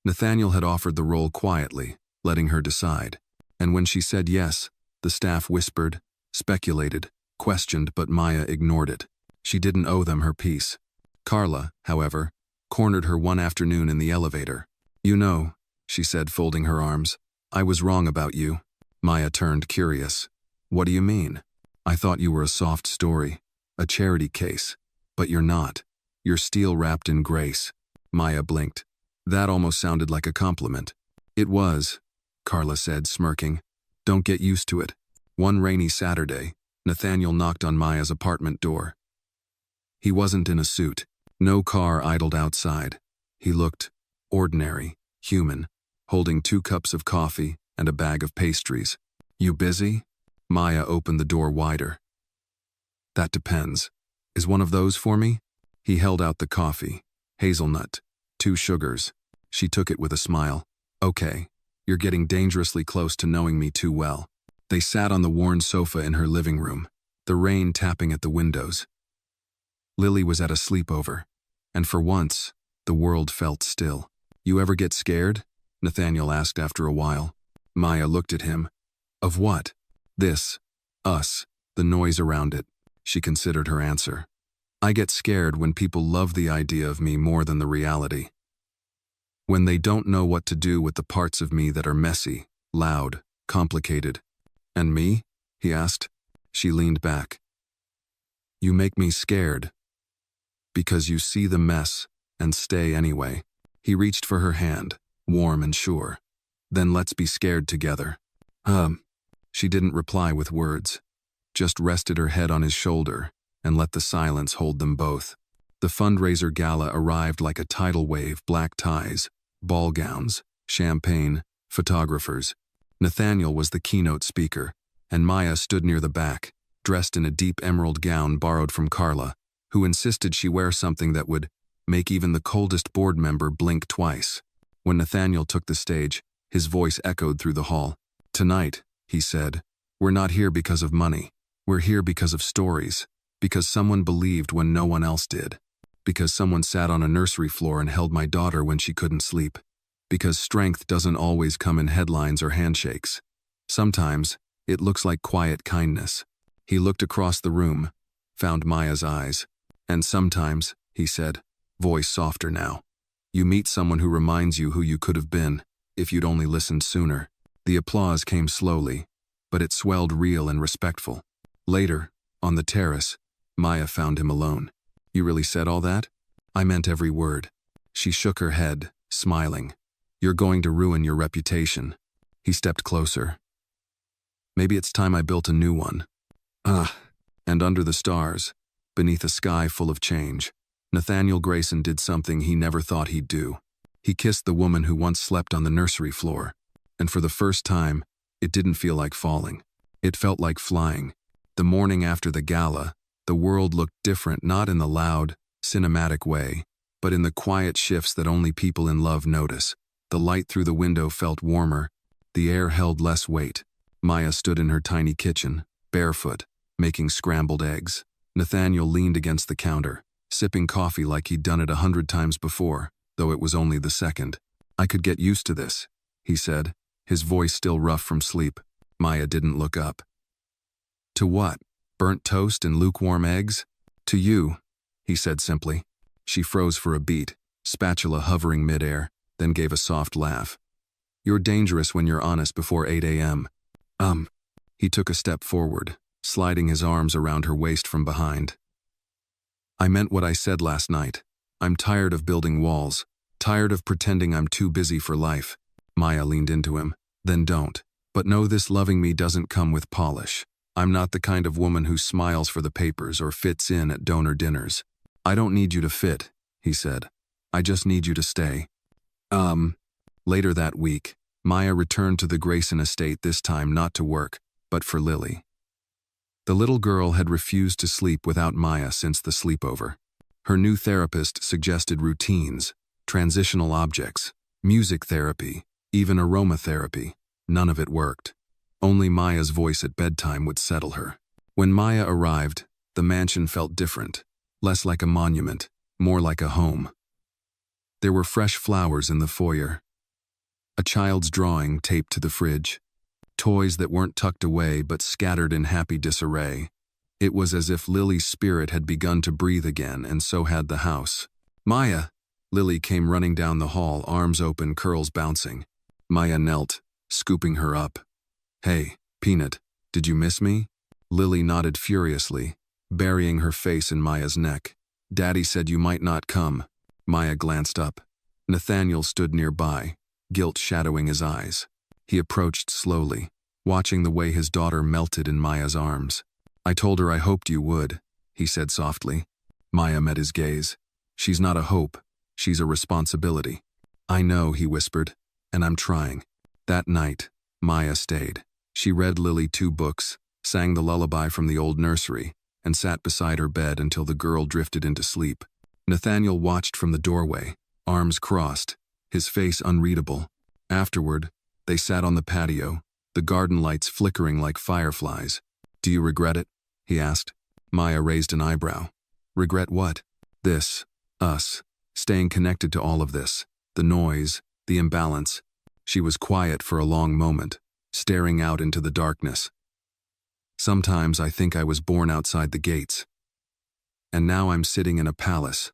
Nathaniel had offered the role quietly, letting her decide, and when she said yes, The staff whispered, speculated, questioned, but Maya ignored it. She didn't owe them her peace. Carla, however, cornered her one afternoon in the elevator. "You know," she said, folding her arms, "I was wrong about you." Maya turned curious. "What do you mean? I thought you were a soft story, a charity case. But you're not. You're steel wrapped in grace." Maya blinked. That almost sounded like a compliment. "It was," Carla said, smirking. "Don't get used to it." One rainy Saturday, Nathaniel knocked on Maya's apartment door. He wasn't in a suit. No car idled outside. He looked ordinary, human, holding 2 cups of coffee and a bag of pastries. "You busy?" Maya opened the door wider. "That depends. Is one of those for me?" He held out the coffee. Hazelnut. 2 sugars. She took it with a smile. "Okay, you're getting dangerously close to knowing me too well." They sat on the worn sofa in her living room, the rain tapping at the windows. Lily was at a sleepover, and for once, the world felt still. "You ever get scared?" Nathaniel asked after a while. Maya looked at him. "Of what?" "This. Us. The noise around it." She considered her answer. "I get scared when people love the idea of me more than the reality. When they don't know what to do with the parts of me that are messy, loud, complicated." "And me?" he asked. She leaned back. "You make me scared. Because you see the mess and stay anyway." He reached for her hand, warm and sure. "Then let's be scared together." She didn't reply with words, just rested her head on his shoulder and let the silence hold them both. The fundraiser gala arrived like a tidal wave, black ties, ball gowns, champagne, photographers. Nathaniel was the keynote speaker, and Maya stood near the back, dressed in a deep emerald gown borrowed from Carla, who insisted she wear something that would make even the coldest board member blink twice. When Nathaniel took the stage, his voice echoed through the hall. "Tonight," he said, "we're not here because of money. We're here because of stories, because someone believed when no one else did, because someone sat on a nursery floor and held my daughter when she couldn't sleep, because strength doesn't always come in headlines or handshakes. Sometimes, it looks like quiet kindness." He looked across the room, found Maya's eyes. "And sometimes," he said, voice softer now, "you meet someone who reminds you who you could have been, if you'd only listened sooner." The applause came slowly, but it swelled real and respectful. Later, on the terrace, Maya found him alone. "You really said all that?" "I meant every word." She shook her head, smiling. "You're going to ruin your reputation." He stepped closer. "Maybe it's time I built a new one." And under the stars, beneath a sky full of change, Nathaniel Grayson did something he never thought he'd do. He kissed the woman who once slept on the nursery floor, and for the first time, it didn't feel like falling. It felt like flying. The morning after the gala, the world looked different, not in the loud, cinematic way, but in the quiet shifts that only people in love notice. The light through the window felt warmer. The air held less weight. Maya stood in her tiny kitchen, barefoot, making scrambled eggs. Nathaniel leaned against the counter, sipping coffee like he'd done it 100 times before, though it was only the second. "I could get used to this," he said, his voice still rough from sleep. Maya didn't look up. "To what? Burnt toast and lukewarm eggs?" "To you," he said simply. She froze for a beat, spatula hovering midair, then gave a soft laugh. "You're dangerous when you're honest before 8 a.m. He took a step forward, sliding his arms around her waist from behind. "I meant what I said last night. I'm tired of building walls, tired of pretending I'm too busy for life." Maya leaned into him. "Then don't. But know this: loving me doesn't come with polish. I'm not the kind of woman who smiles for the papers or fits in at donor dinners." "I don't need you to fit," he said. "I just need you to stay." Later that week, Maya returned to the Grayson estate, this time not to work, but for Lily. The little girl had refused to sleep without Maya since the sleepover. Her new therapist suggested routines, transitional objects, music therapy, even aromatherapy. None of it worked. Only Maya's voice at bedtime would settle her. When Maya arrived, the mansion felt different, less like a monument, more like a home. There were fresh flowers in the foyer, a child's drawing taped to the fridge, toys that weren't tucked away but scattered in happy disarray. It was as if Lily's spirit had begun to breathe again, and so had the house. "Maya!" Lily came running down the hall, arms open, curls bouncing. Maya knelt, scooping her up. "Hey, Peanut, did you miss me?" Lily nodded furiously, burying her face in Maya's neck. "Daddy said you might not come." Maya glanced up. Nathaniel stood nearby, guilt shadowing his eyes. He approached slowly, watching the way his daughter melted in Maya's arms. "I told her I hoped you would," he said softly. Maya met his gaze. "She's not a hope, she's a responsibility." "I know," he whispered, "and I'm trying." That night, Maya stayed. She read Lily 2 books, sang the lullaby from the old nursery, and sat beside her bed until the girl drifted into sleep. Nathaniel watched from the doorway, arms crossed, his face unreadable. Afterward, they sat on the patio, the garden lights flickering like fireflies. "Do you regret it?" he asked. Maya raised an eyebrow. "Regret what?" "This. Us. Staying connected to all of this. The noise, the imbalance." She was quiet for a long moment, staring out into the darkness. "Sometimes I think I was born outside the gates. And now I'm sitting in a palace,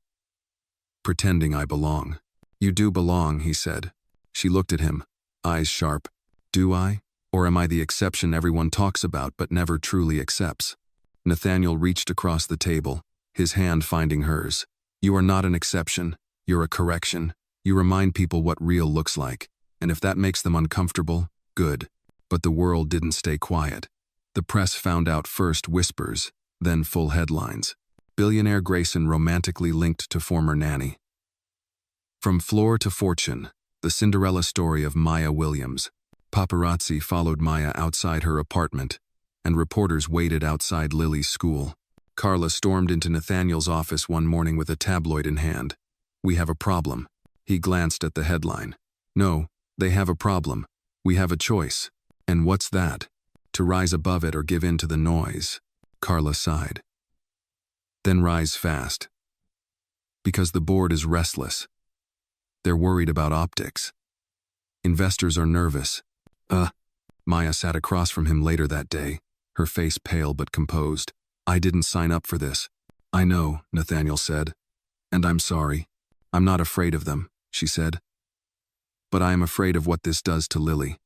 pretending I belong." "You do belong," he said. She looked at him, eyes sharp. "Do I? Or am I the exception everyone talks about but never truly accepts?" Nathaniel reached across the table, his hand finding hers. "You are not an exception. You're a correction. You remind people what real looks like. And if that makes them uncomfortable, good." But the world didn't stay quiet. The press found out first whispers, then full headlines. Billionaire Grayson romantically linked to former nanny. From floor to fortune, the Cinderella story of Maya Williams. Paparazzi followed Maya outside her apartment, and reporters waited outside Lily's school. Carla stormed into Nathaniel's office one morning with a tabloid in hand. "We have a problem." He glanced at the headline. "No, they have a problem. We have a choice." "And what's that?" "To rise above it or give in to the noise." Carla sighed. "Then rise fast. Because the board is restless. They're worried about optics. Investors are nervous." Maya sat across from him later that day, her face pale but composed. "I didn't sign up for this." "I know," Nathaniel said. "And I'm sorry." "I'm not afraid of them," she said. "But I am afraid of what this does to Lily.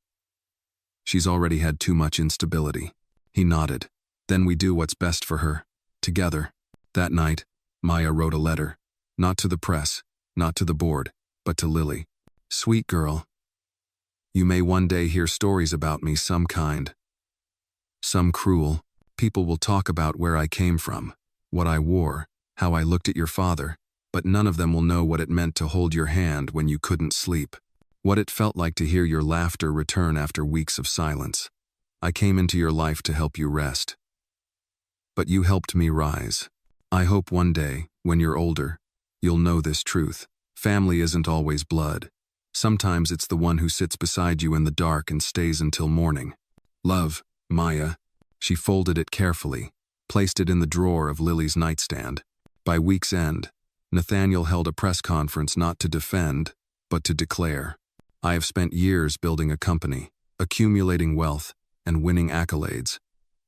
She's already had too much instability." He nodded. "Then we do what's best for her. Together." That night, Maya wrote a letter. Not to the press, not to the board, but to Lily. "Sweet girl. You may one day hear stories about me, some kind, some cruel. People will talk about where I came from, what I wore, how I looked at your father, but none of them will know what it meant to hold your hand when you couldn't sleep, what it felt like to hear your laughter return after weeks of silence. I came into your life to help you rest. But you helped me rise. I hope one day, when you're older, you'll know this truth. Family isn't always blood. Sometimes it's the one who sits beside you in the dark and stays until morning. Love, Maya." She folded it carefully, placed it in the drawer of Lily's nightstand. By week's end, Nathaniel held a press conference not to defend, but to declare, "I have spent years building a company, accumulating wealth, and winning accolades.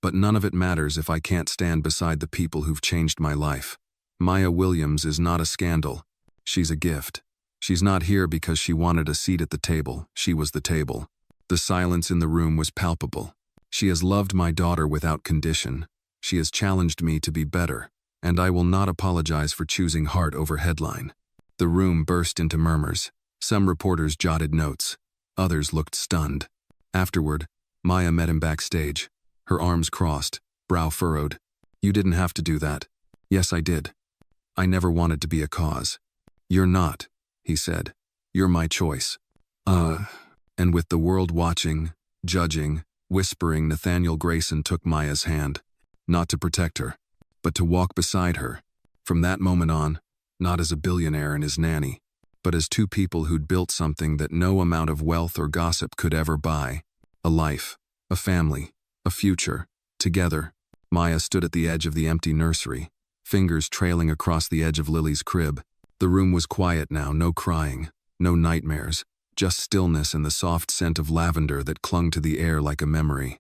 But none of it matters if I can't stand beside the people who've changed my life. Maya Williams is not a scandal. She's a gift. She's not here because she wanted a seat at the table. She was the table." The silence in the room was palpable. "She has loved my daughter without condition. She has challenged me to be better, and I will not apologize for choosing heart over headline." The room burst into murmurs. Some reporters jotted notes. Others looked stunned. Afterward, Maya met him backstage, her arms crossed, brow furrowed. "You didn't have to do that." "Yes, I did. I never wanted to be a cause." "You're not," he said. "You're my choice." And with the world watching, judging, whispering, Nathaniel Grayson took Maya's hand, not to protect her, but to walk beside her. From that moment on, not as a billionaire and his nanny, but as two people who'd built something that no amount of wealth or gossip could ever buy. A life, a family, a future. Together, Maya stood at the edge of the empty nursery, fingers trailing across the edge of Lily's crib. The room was quiet now, no crying, no nightmares, just stillness and the soft scent of lavender that clung to the air like a memory.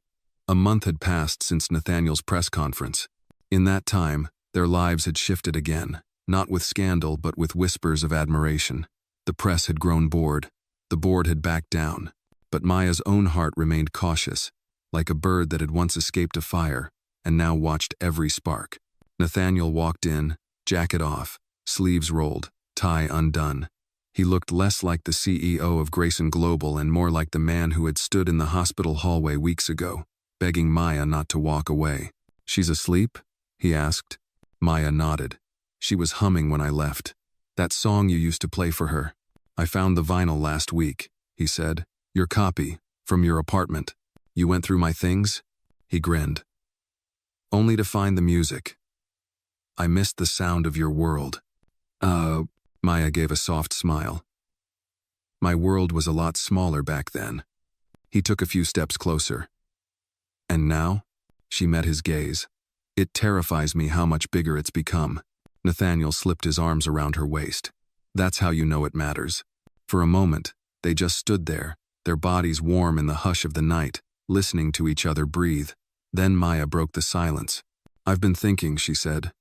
A month had passed since Nathaniel's press conference. In that time, their lives had shifted again, not with scandal but with whispers of admiration. The press had grown bored. The board had backed down. But Maya's own heart remained cautious, like a bird that had once escaped a fire and now watched every spark. Nathaniel walked in, jacket off, sleeves rolled, tie undone. He looked less like the CEO of Grayson Global and more like the man who had stood in the hospital hallway weeks ago, begging Maya not to walk away. "She's asleep?" he asked. Maya nodded. "She was humming when I left. That song you used to play for her. I found the vinyl last week," he said. "Your copy, from your apartment. You went through my things?" He grinned. "Only to find the music. I missed the sound of your world." Maya gave a soft smile. "My world was a lot smaller back then." He took a few steps closer. "And now?" She met his gaze. "It terrifies me how much bigger it's become." Nathaniel slipped his arms around her waist. "That's how you know it matters." For a moment, they just stood there, their bodies warm in the hush of the night, listening to each other breathe. Then Maya broke the silence. "I've been thinking," she said,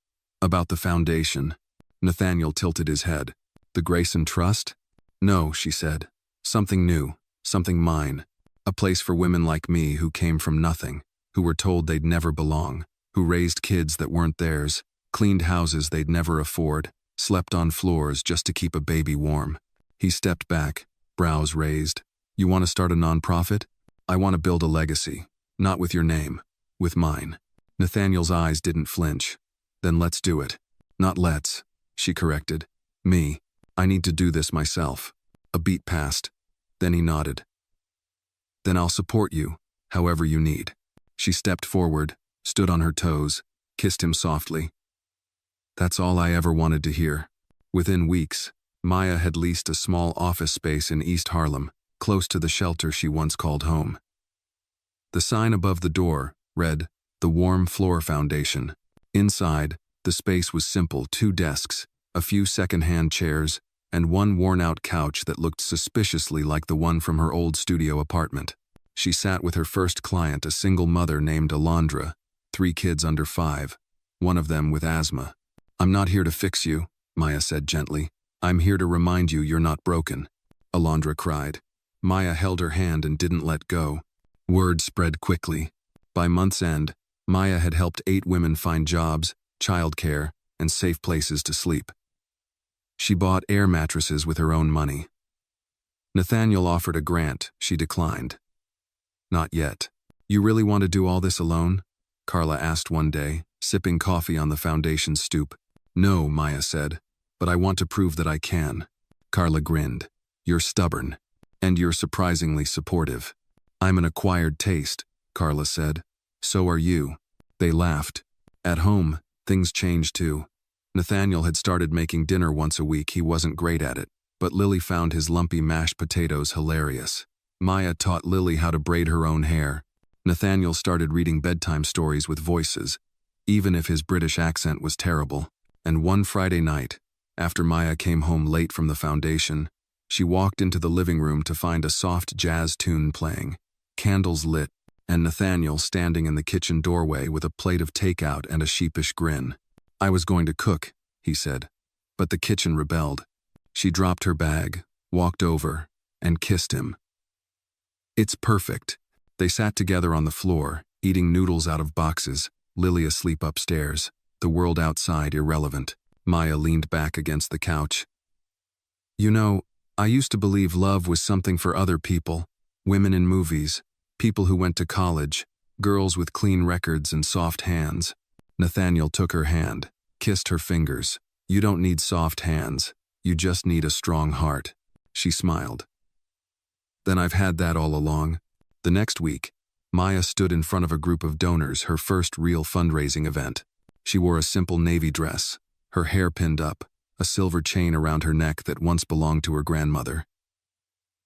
"about the foundation." Nathaniel tilted his head. "The Grayson Trust?" "No," she said. "Something new, something mine. A place for women like me who came from nothing, who were told they'd never belong, who raised kids that weren't theirs, cleaned houses they'd never afford, slept on floors just to keep a baby warm." He stepped back, brows raised. "You want to start a nonprofit? I want to build a legacy. Not with your name, with mine." Nathaniel's eyes didn't flinch. "Then let's do it." "Not let's," she corrected. "Me. I need to do this myself." A beat passed. Then he nodded. "Then I'll support you, however you need." She stepped forward, stood on her toes, kissed him softly. That's all I ever wanted to hear. Within weeks, Maya had leased a small office space in East Harlem, close to the shelter she once called home. The sign above the door read, "The Warm Floor Foundation." Inside, the space was simple: 2 desks, a few second-hand chairs, and one worn-out couch that looked suspiciously like the one from her old studio apartment. She sat with her first client, a single mother named Alondra, 3 kids under 5, one of them with asthma. "I'm not here to fix you," Maya said gently. "I'm here to remind you you're not broken," Alondra cried. Maya held her hand and didn't let go. Word spread quickly. By month's end, Maya had helped 8 women find jobs, childcare, and safe places to sleep. She bought air mattresses with her own money. Nathaniel offered a grant. She declined. "Not yet." "You really want to do all this alone?" Carla asked one day, sipping coffee on the foundation's stoop. "No," Maya said, "but I want to prove that I can." Carla grinned. "You're stubborn. And you're surprisingly supportive." "I'm an acquired taste," Carla said. "So are you." They laughed. At home, things changed too. Nathaniel had started making dinner once a week. He wasn't great at it, but Lily found his lumpy mashed potatoes hilarious. Maya taught Lily how to braid her own hair. Nathaniel started reading bedtime stories with voices, even if his British accent was terrible. And one Friday night, after Maya came home late from the foundation, she walked into the living room to find a soft jazz tune playing, candles lit, and Nathaniel standing in the kitchen doorway with a plate of takeout and a sheepish grin. "I was going to cook," he said, but the kitchen rebelled. She dropped her bag, walked over, and kissed him. "It's perfect." They sat together on the floor, eating noodles out of boxes, Lily asleep upstairs, the world outside irrelevant. Maya leaned back against the couch. "You know, I used to believe love was something for other people, women in movies, people who went to college, girls with clean records and soft hands." Nathaniel took her hand, kissed her fingers. "You don't need soft hands. You just need a strong heart." She smiled. "Then I've had that all along." The next week, Maya stood in front of a group of donors, her first real fundraising event. She wore a simple navy dress, her hair pinned up, a silver chain around her neck that once belonged to her grandmother.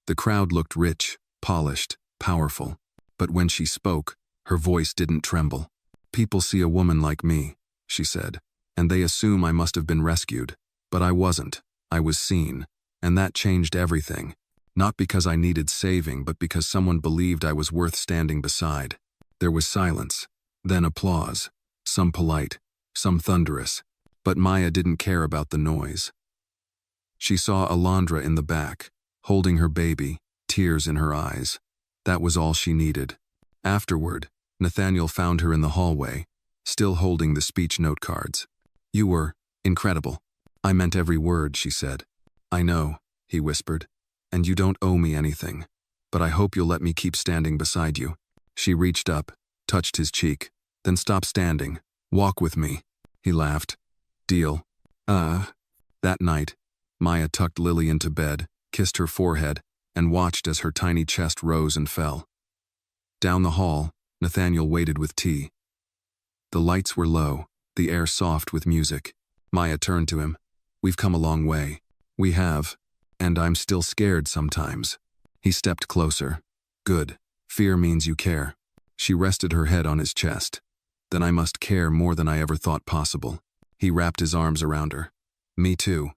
The crowd looked rich, polished, powerful, but when she spoke, her voice didn't tremble. "People see a woman like me," she said, "and they assume I must have been rescued. But I wasn't. I was seen, and that changed everything." Not because I needed saving, but because someone believed I was worth standing beside. There was silence, then applause, some polite, some thunderous, but Maya didn't care about the noise. She saw Alondra in the back, holding her baby, tears in her eyes. That was all she needed. Afterward, Nathaniel found her in the hallway, still holding the speech note cards. "You were incredible. I meant every word," she said. "I know," he whispered, "and you don't owe me anything, but I hope you'll let me keep standing beside you." She reached up, touched his cheek, then stopped standing. "Walk with me." He laughed. "Deal." That night, Maya tucked Lily into bed, kissed her forehead, and watched as her tiny chest rose and fell. Down the hall, Nathaniel waited with tea. The lights were low, the air soft with music. Maya turned to him. "We've come a long way." "We have, and I'm still scared sometimes." He stepped closer. "Good. Fear means you care." She rested her head on his chest. "Then I must care more than I ever thought possible." He wrapped his arms around her. "Me too."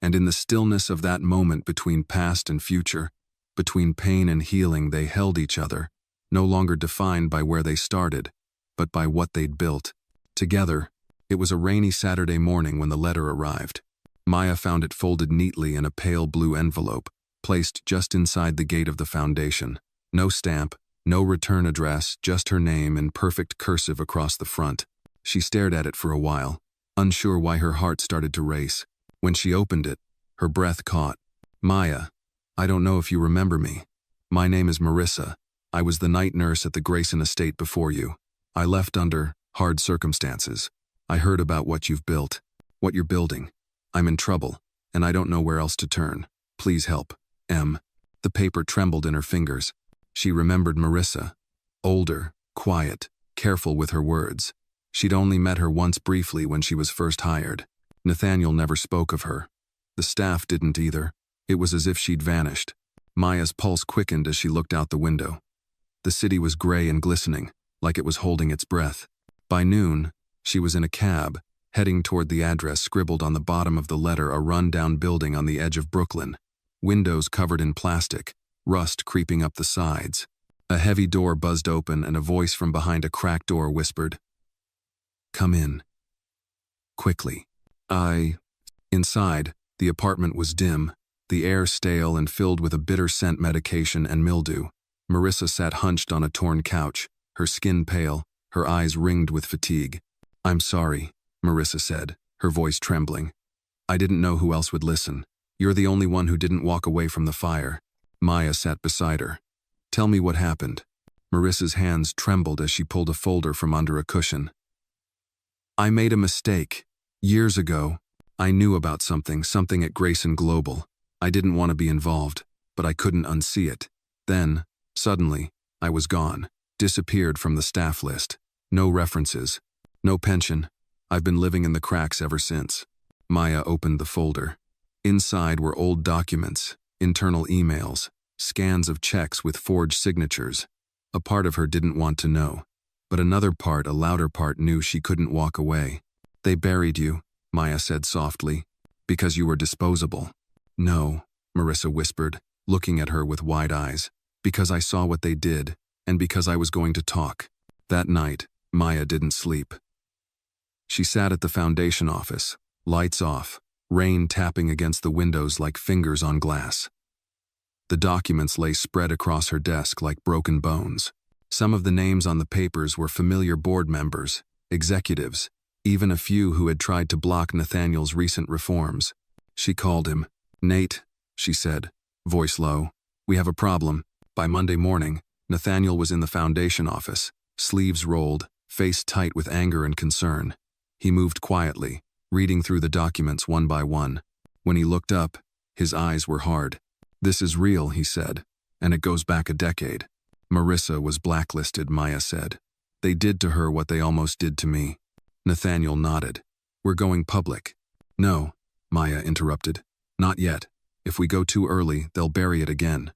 And in the stillness of that moment between past and future, between pain and healing, they held each other, no longer defined by where they started, but by what they'd built. Together, it was a rainy Saturday morning when the letter arrived. Maya found it folded neatly in a pale blue envelope, placed just inside the gate of the foundation. No stamp, no return address, just her name in perfect cursive across the front. She stared at it for a while, unsure why her heart started to race. When she opened it, her breath caught. "Maya, I don't know if you remember me. My name is Marissa. I was the night nurse at the Grayson estate before you. I left under hard circumstances. I heard about what you've built, what you're building. I'm in trouble, and I don't know where else to turn. Please help. M." The paper trembled in her fingers. She remembered Marissa. Older, quiet, careful with her words. She'd only met her once briefly when she was first hired. Nathaniel never spoke of her. The staff didn't either. It was as if she'd vanished. Maya's pulse quickened as she looked out the window. The city was gray and glistening, like it was holding its breath. By noon, she was in a cab, heading toward the address scribbled on the bottom of the letter, a run-down building on the edge of Brooklyn. Windows covered in plastic, rust creeping up the sides. A heavy door buzzed open and a voice from behind a cracked door whispered, "Come in." Quickly. Inside, the apartment was dim, the air stale and filled with a bitter scent medication and mildew. Marissa sat hunched on a torn couch, her skin pale, her eyes ringed with fatigue. "I'm sorry," Marissa said, her voice trembling. "I didn't know who else would listen. You're the only one who didn't walk away from the fire." Maya sat beside her. "Tell me what happened." Marissa's hands trembled as she pulled a folder from under a cushion. "I made a mistake. Years ago, I knew about something at Grayson Global. I didn't want to be involved, but I couldn't unsee it. Then, suddenly, I was gone, disappeared from the staff list. No references, no pension. I've been living in the cracks ever since." Maya opened the folder. Inside were old documents, internal emails, scans of checks with forged signatures. A part of her didn't want to know, but another part, a louder part, knew she couldn't walk away. "They buried you," Maya said softly, "because you were disposable." "No," Marissa whispered, looking at her with wide eyes, "because I saw what they did, and because I was going to talk." That night, Maya didn't sleep. She sat at the foundation office, lights off, rain tapping against the windows like fingers on glass. The documents lay spread across her desk like broken bones. Some of the names on the papers were familiar board members, executives, even a few who had tried to block Nathaniel's recent reforms. She called him. "Nate," she said, voice low, "we have a problem." By Monday morning, Nathaniel was in the foundation office, sleeves rolled, face tight with anger and concern. He moved quietly, reading through the documents one by one. When he looked up, his eyes were hard. "This is real," he said, "and it goes back a decade." Marissa was blacklisted, Maya said. "They did to her what they almost did to me." Nathaniel nodded. "We're going public." "No," Maya interrupted. "Not yet. If we go too early, they'll bury it again."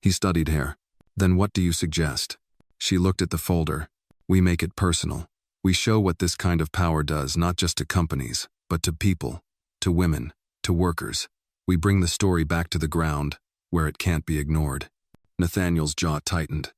He studied her. "Then what do you suggest?" She looked at the folder. "We make it personal. We show what this kind of power does, not just to companies, but to people, to women, to workers. We bring the story back to the ground, where it can't be ignored. Nathaniel's jaw tightened.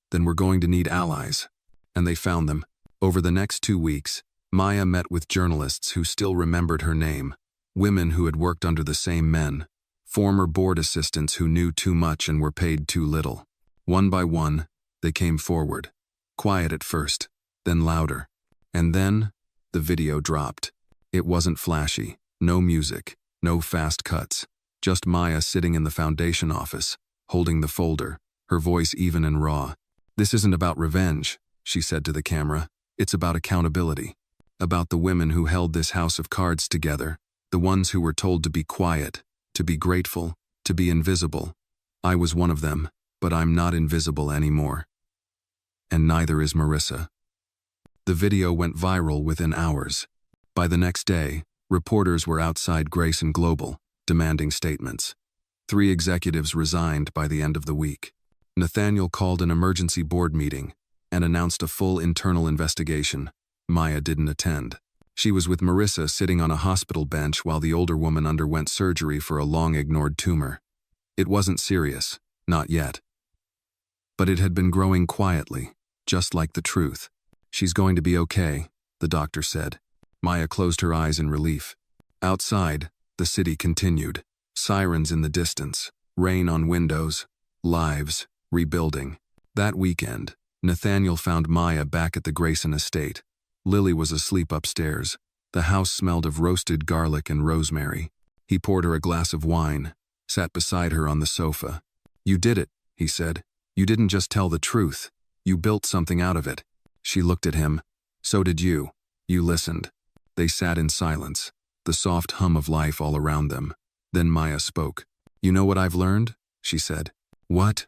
Then we're going to need allies. And they found them. Over the next 2 weeks, Maya met with journalists who still remembered her name, women who had worked under the same men, former board assistants who knew too much and were paid too little. One by one, they came forward. Quiet at first, then louder. And then, the video dropped. It wasn't flashy, no music, no fast cuts, just Maya sitting in the foundation office, holding the folder, her voice even and raw. "This isn't about revenge," she said to the camera. "It's about accountability. About the women who held this house of cards together, the ones who were told to be quiet, to be grateful, to be invisible. I was one of them, but I'm not invisible anymore. And neither is Marissa." The video went viral within hours. By the next day, reporters were outside Grayson Global, demanding statements. 3 executives resigned by the end of the week. Nathaniel called an emergency board meeting and announced a full internal investigation. Maya didn't attend. She was with Marissa sitting on a hospital bench while the older woman underwent surgery for a long-ignored tumor. It wasn't serious, not yet. But it had been growing quietly, just like the truth. "She's going to be okay," the doctor said. Maya closed her eyes in relief. Outside, the city continued. Sirens in the distance, rain on windows, lives rebuilding. That weekend, Nathaniel found Maya back at the Grayson estate. Lily was asleep upstairs. The house smelled of roasted garlic and rosemary. He poured her a glass of wine, sat beside her on the sofa. "You did it," he said. "You didn't just tell the truth. You built something out of it." She looked at him. "So did you. You listened." They sat in silence, the soft hum of life all around them. Then Maya spoke. "You know what I've learned?" she said. "What?"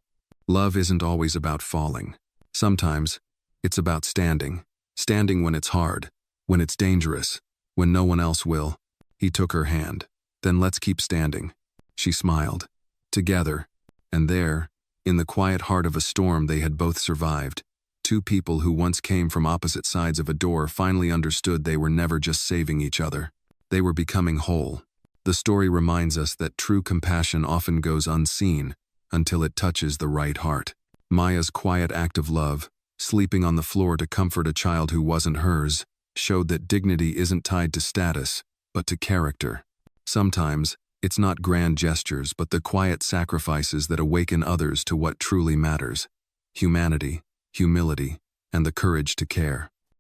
"Love isn't always about falling. Sometimes, it's about standing. Standing when it's hard, when it's dangerous, when no one else will." He took her hand. "Then let's keep standing." She smiled. Together, and there, in the quiet heart of a storm they had both survived. 2 people who once came from opposite sides of a door finally understood they were never just saving each other. They were becoming whole. The story reminds us that true compassion often goes unseen until it touches the right heart. Maya's quiet act of love, sleeping on the floor to comfort a child who wasn't hers, showed that dignity isn't tied to status, but to character. Sometimes, it's not grand gestures but the quiet sacrifices that awaken others to what truly matters: humanity, humility, and the courage to care.